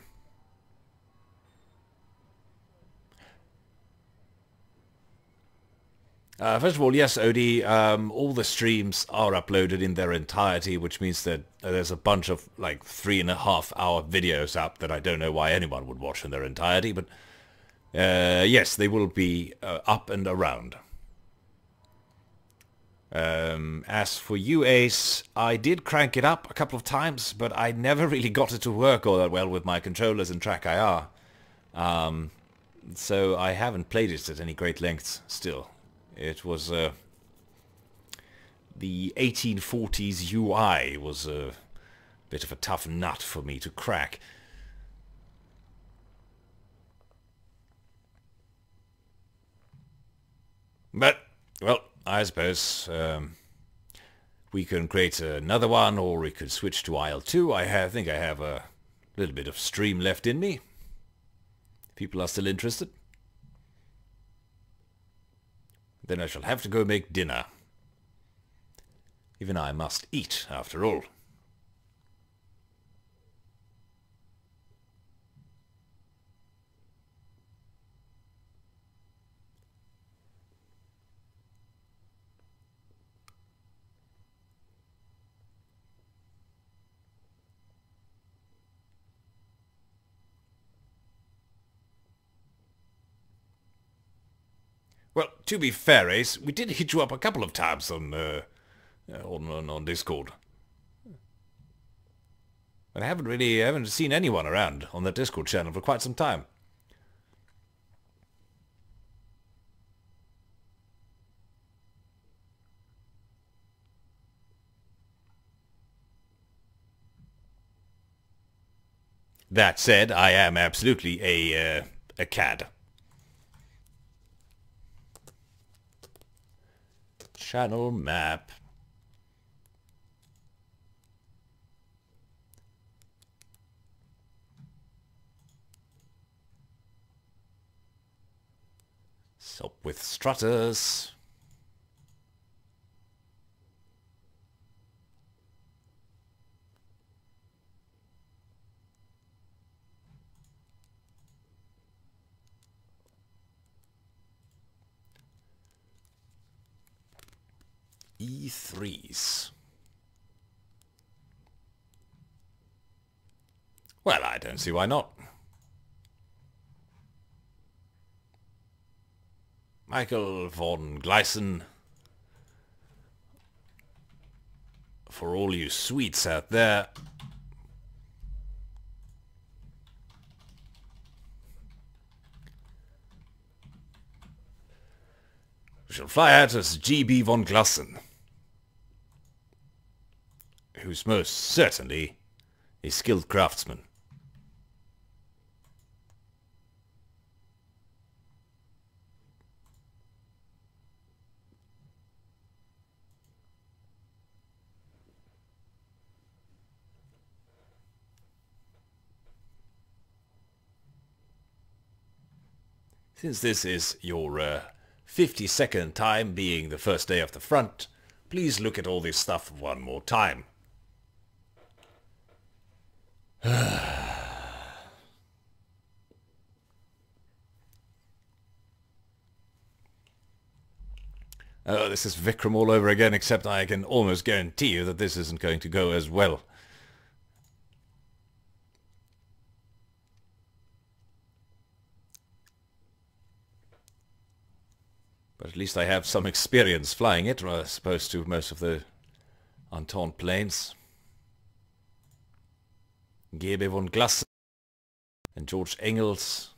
First of all, yes, Odie, all the streams are uploaded in their entirety, which means that there's a bunch of, like, 3.5-hour videos up that I don't know why anyone would watch in their entirety, but yes, they will be up and around. As for you, Ace, I did crank it up a couple of times, but I never really got it to work all that well with my controllers and track IR. So I haven't played it at any great lengths still. It was the 1840s UI was a bit of a tough nut for me to crack. But, well, I suppose we can create another one, or we could switch to IL-2. I think I have a little bit of stream left in me. People are still interested. Then I shall have to go make dinner. Even I must eat, after all. Well, to be fair, Ace, we did hit you up a couple of times on Discord. But I haven't seen anyone around on the Discord channel for quite some time. That said, I am absolutely a cad. Channel map. Top with strutters. E3s. Well, I don't see why not. Michael von Gleisen. For all you sweets out there. We shall fly out as GB von Gleisen, who's most certainly a skilled craftsman. Since this is your 52nd time being the first day of the front, please look at all this stuff one more time. Oh, this is Vikram all over again, except I can almost guarantee you that this isn't going to go as well. But at least I have some experience flying it, as opposed to most of the Entente planes. GB von Gleisen and George Engels.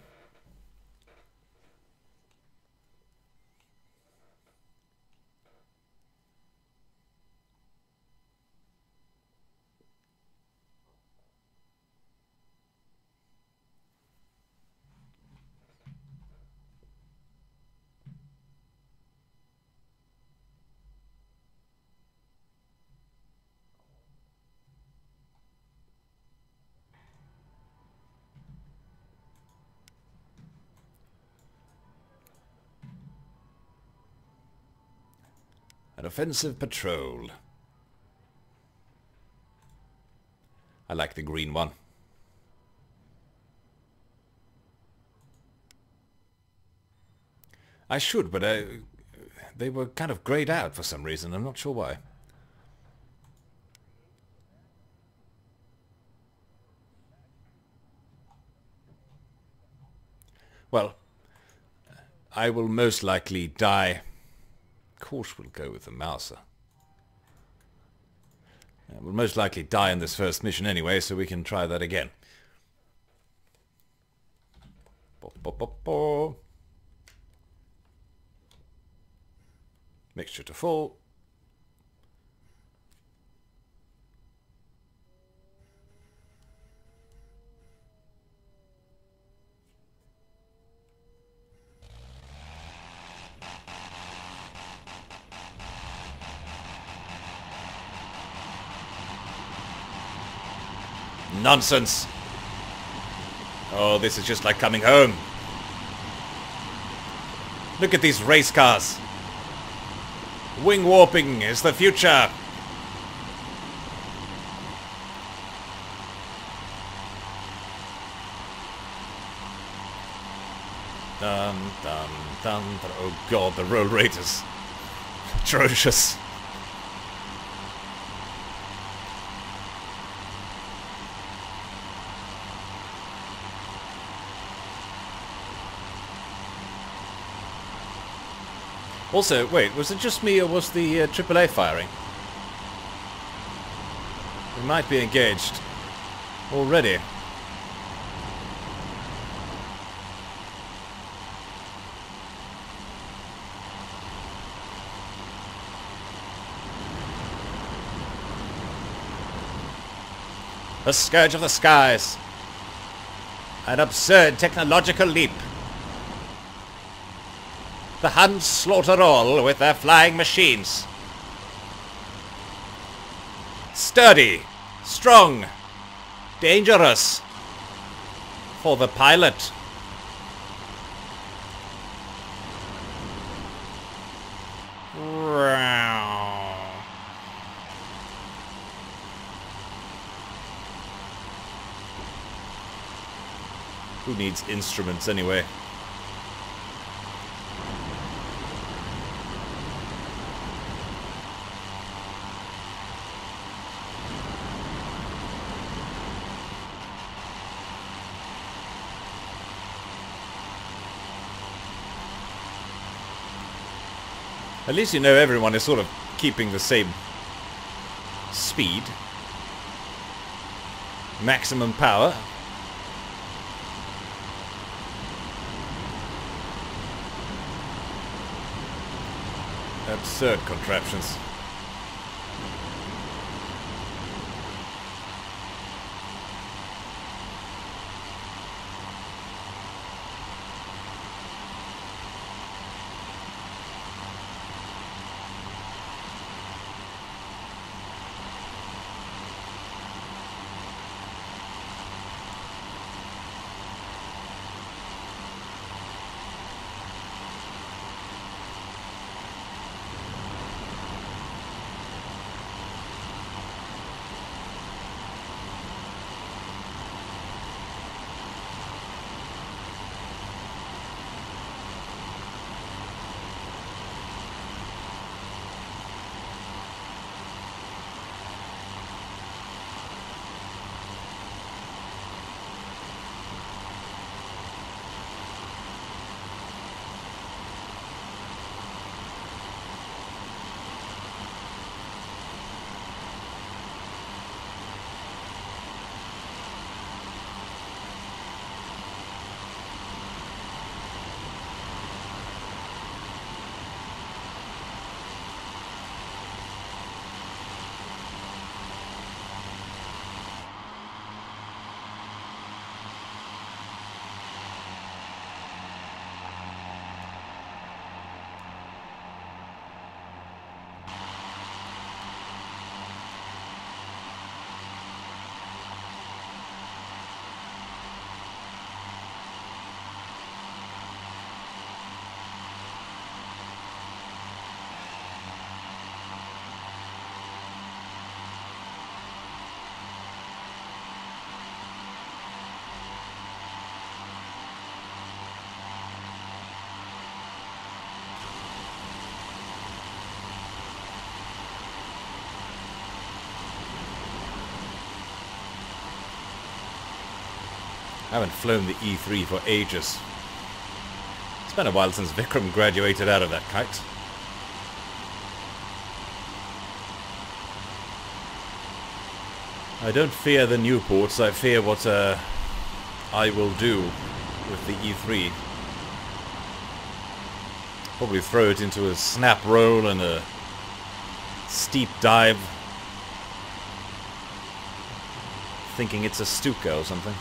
An offensive patrol. I like the green one. I should, but they were kind of grayed out for some reason. I'm not sure why. Well, I will most likely die. Of course we'll go with the Mouser. We'll most likely die in this first mission anyway, so we can try that again. Mixture to full. Nonsense! Oh, this is just like coming home. Look at these race cars. Wing warping is the future. Dun, dun, dun, dun. Oh god, the roll rate is atrocious. Also, wait, was it just me or was the AAA firing? We might be engaged already. The scourge of the skies. An absurd technological leap. The Huns slaughter all with their flying machines. Sturdy, strong, dangerous. For the pilot. Who needs instruments anyway? At least you know everyone is sort of keeping the same speed. Maximum power. Absurd contraptions. I haven't flown the E3 for ages. It's been a while since Vikram graduated out of that kite. I don't fear the Newports, I fear what I will do with the E3. Probably throw it into a snap roll and a steep dive. Thinking it's a Stuka or something.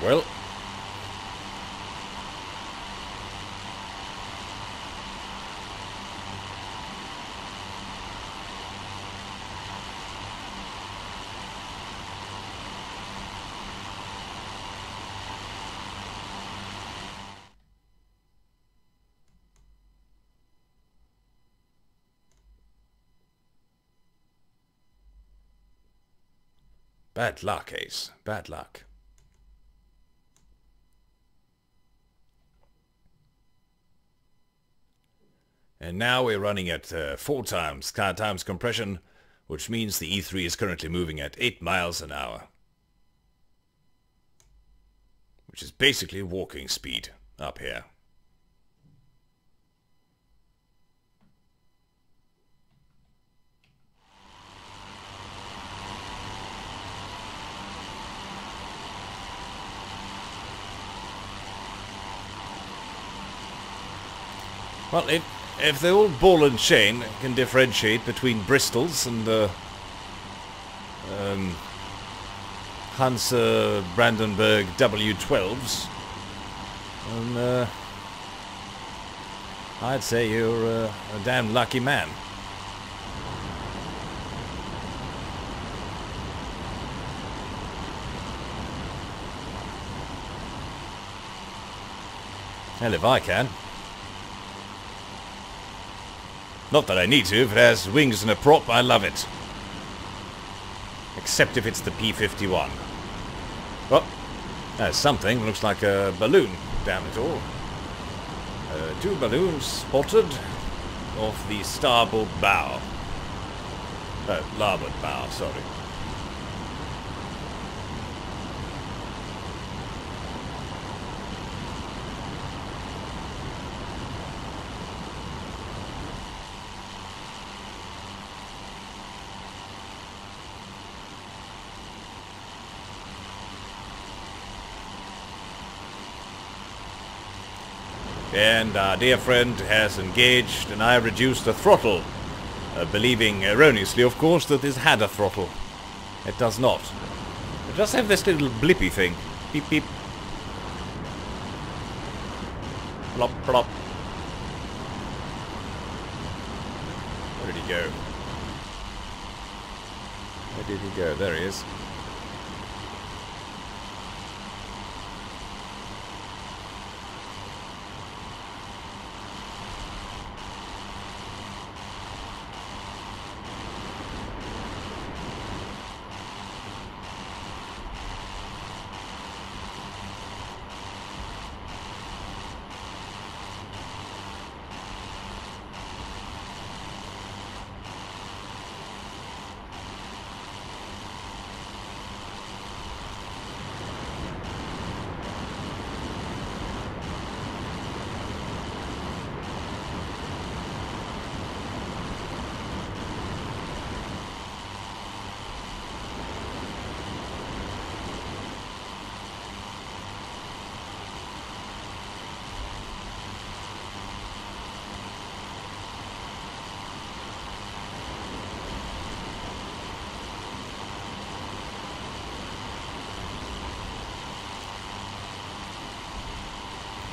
Well, bad luck, Ace. Bad luck. And now we're running at 4 times compression, which means the E3 is currently moving at 8 miles an hour. Which is basically walking speed up here. Well, if the old ball and chain can differentiate between Bristols and Hansa Brandenburg W12s, then I'd say you're a damn lucky man. Hell, if I can. Not that I need to. If it has wings and a prop, I love it. Except if it's the P-51. Well, that's something. Looks like a balloon. Damn it all. 2 balloons spotted off the starboard bow. Larboard bow, sorry. And our dear friend has engaged, and I reduced the throttle, believing erroneously, of course, that this had a throttle. It does not. It does have this little blippy thing. Beep beep. Plop plop. Where did he go? Where did he go? There he is.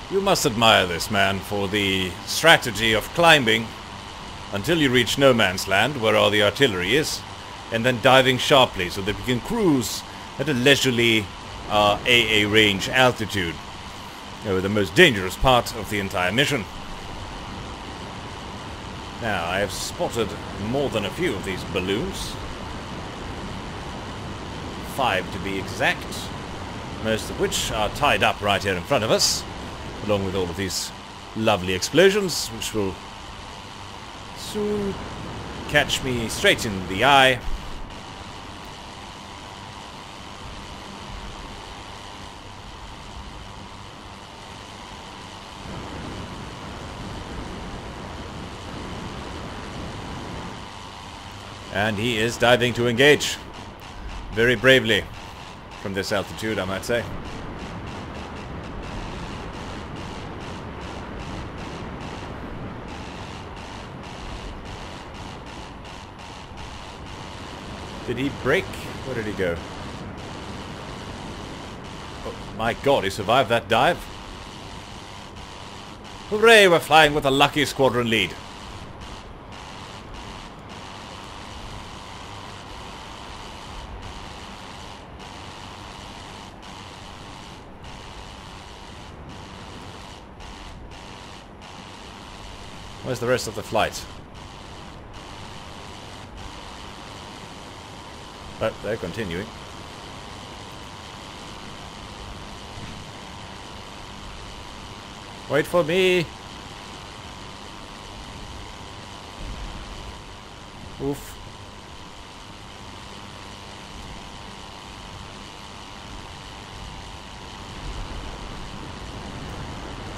You must admire this man for the strategy of climbing until you reach no man's land, where all the artillery is, and then diving sharply so that we can cruise at a leisurely AA range altitude over the most dangerous part of the entire mission. Now, I have spotted more than a few of these balloons. 5 to be exact, most of which are tied up right here in front of us, along with all of these lovely explosions, which will soon catch me straight in the eye. And he is diving to engage. Very bravely. From this altitude, I might say. Did he break? Where did he go? Oh my god, he survived that dive? Hooray, we're flying with a lucky squadron lead. Where's the rest of the flight? But they're continuing. Wait for me! Oof.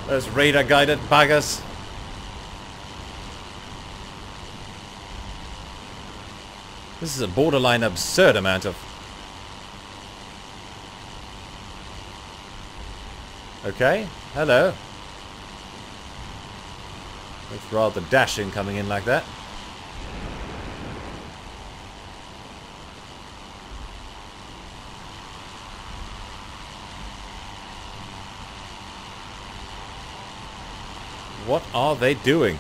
Those radar-guided buggers. This is a borderline absurd amount of... Okay, hello. It's rather dashing coming in like that. What are they doing?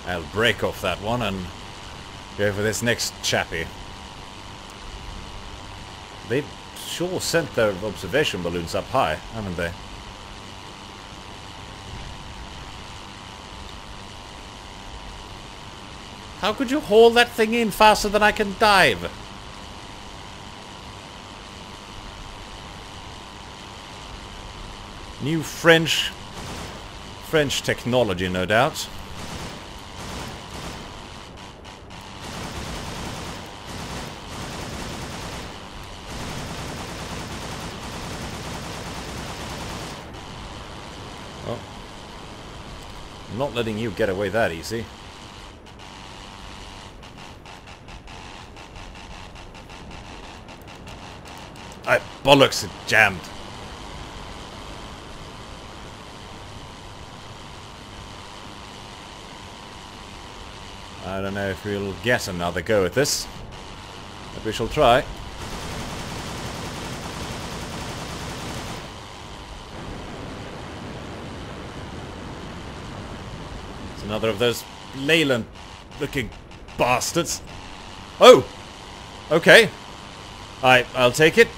I'll break off that one and go for this next chappie. They've sure sent their observation balloons up high, haven't they? How could you haul that thing in faster than I can dive? New French technology, no doubt. I'm not letting you get away that easy. Bollocks, it jammed. I don't know if we'll get another go at this, but we shall try. It's another of those Leyland-looking bastards. Oh! Okay. I'll take it.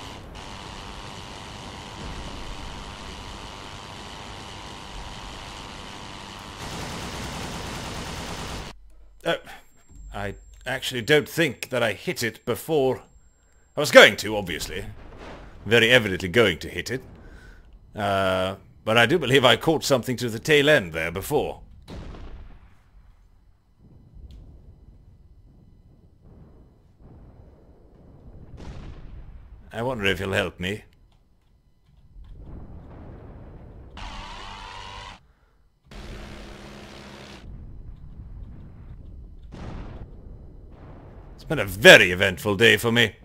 I actually don't think that I hit it before. I was going to, obviously. Very evidently going to hit it. But I do believe I caught something to the tail end there before. I wonder if he'll help me. It's been a very eventful day for me.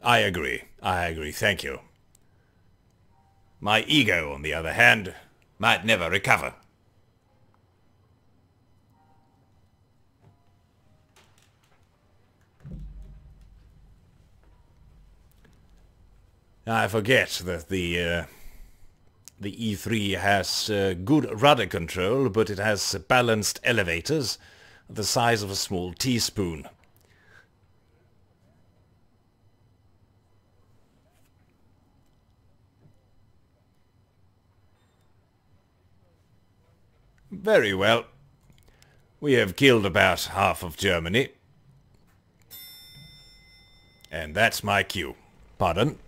I agree. Thank you. My ego, on the other hand, might never recover. I forget that the E3 has good rudder control, but it has balanced elevators the size of a small teaspoon. Very well. We have killed about half of Germany. And that's my cue. Pardon?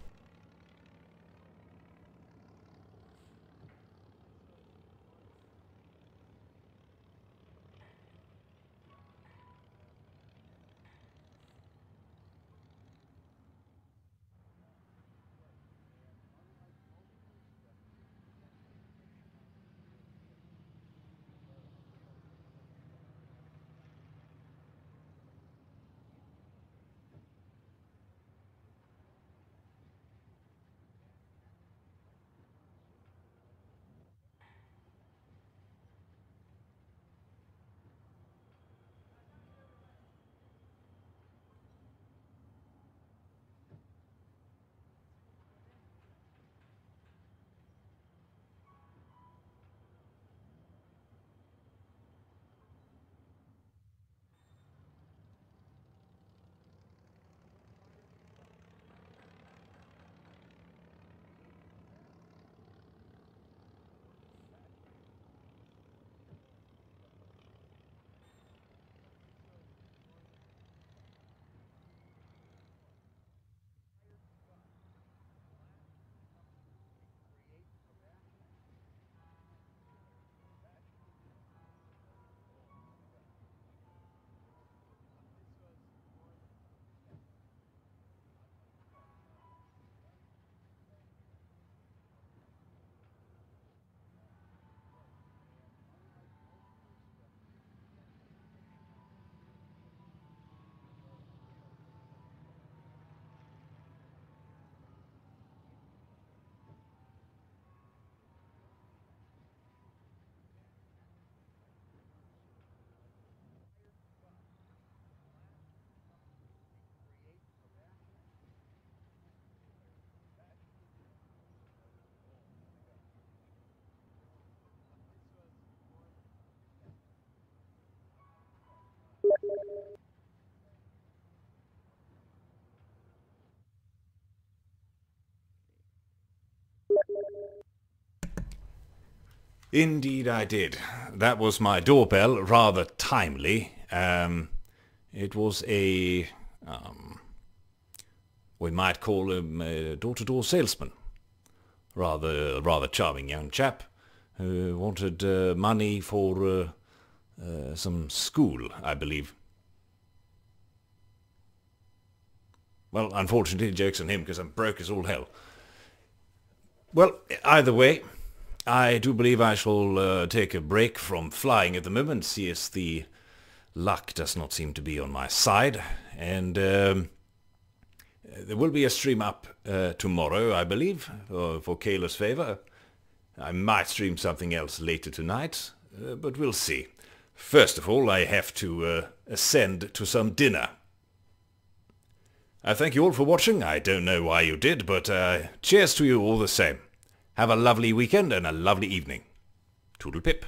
Indeed I did. That was my doorbell, rather timely. It was a... we might call him a door-to-door salesman. Rather charming young chap who wanted money for some school, I believe. Well, unfortunately, joke's on him because I'm broke as all hell. Well, either way, I do believe I shall take a break from flying at the moment, see as the luck does not seem to be on my side. And there will be a stream up tomorrow, I believe, for Kayla's favor. I might stream something else later tonight, but we'll see. First of all, I have to ascend to some dinner. I thank you all for watching. I don't know why you did, but cheers to you all the same. Have a lovely weekend and a lovely evening. Toodle pip.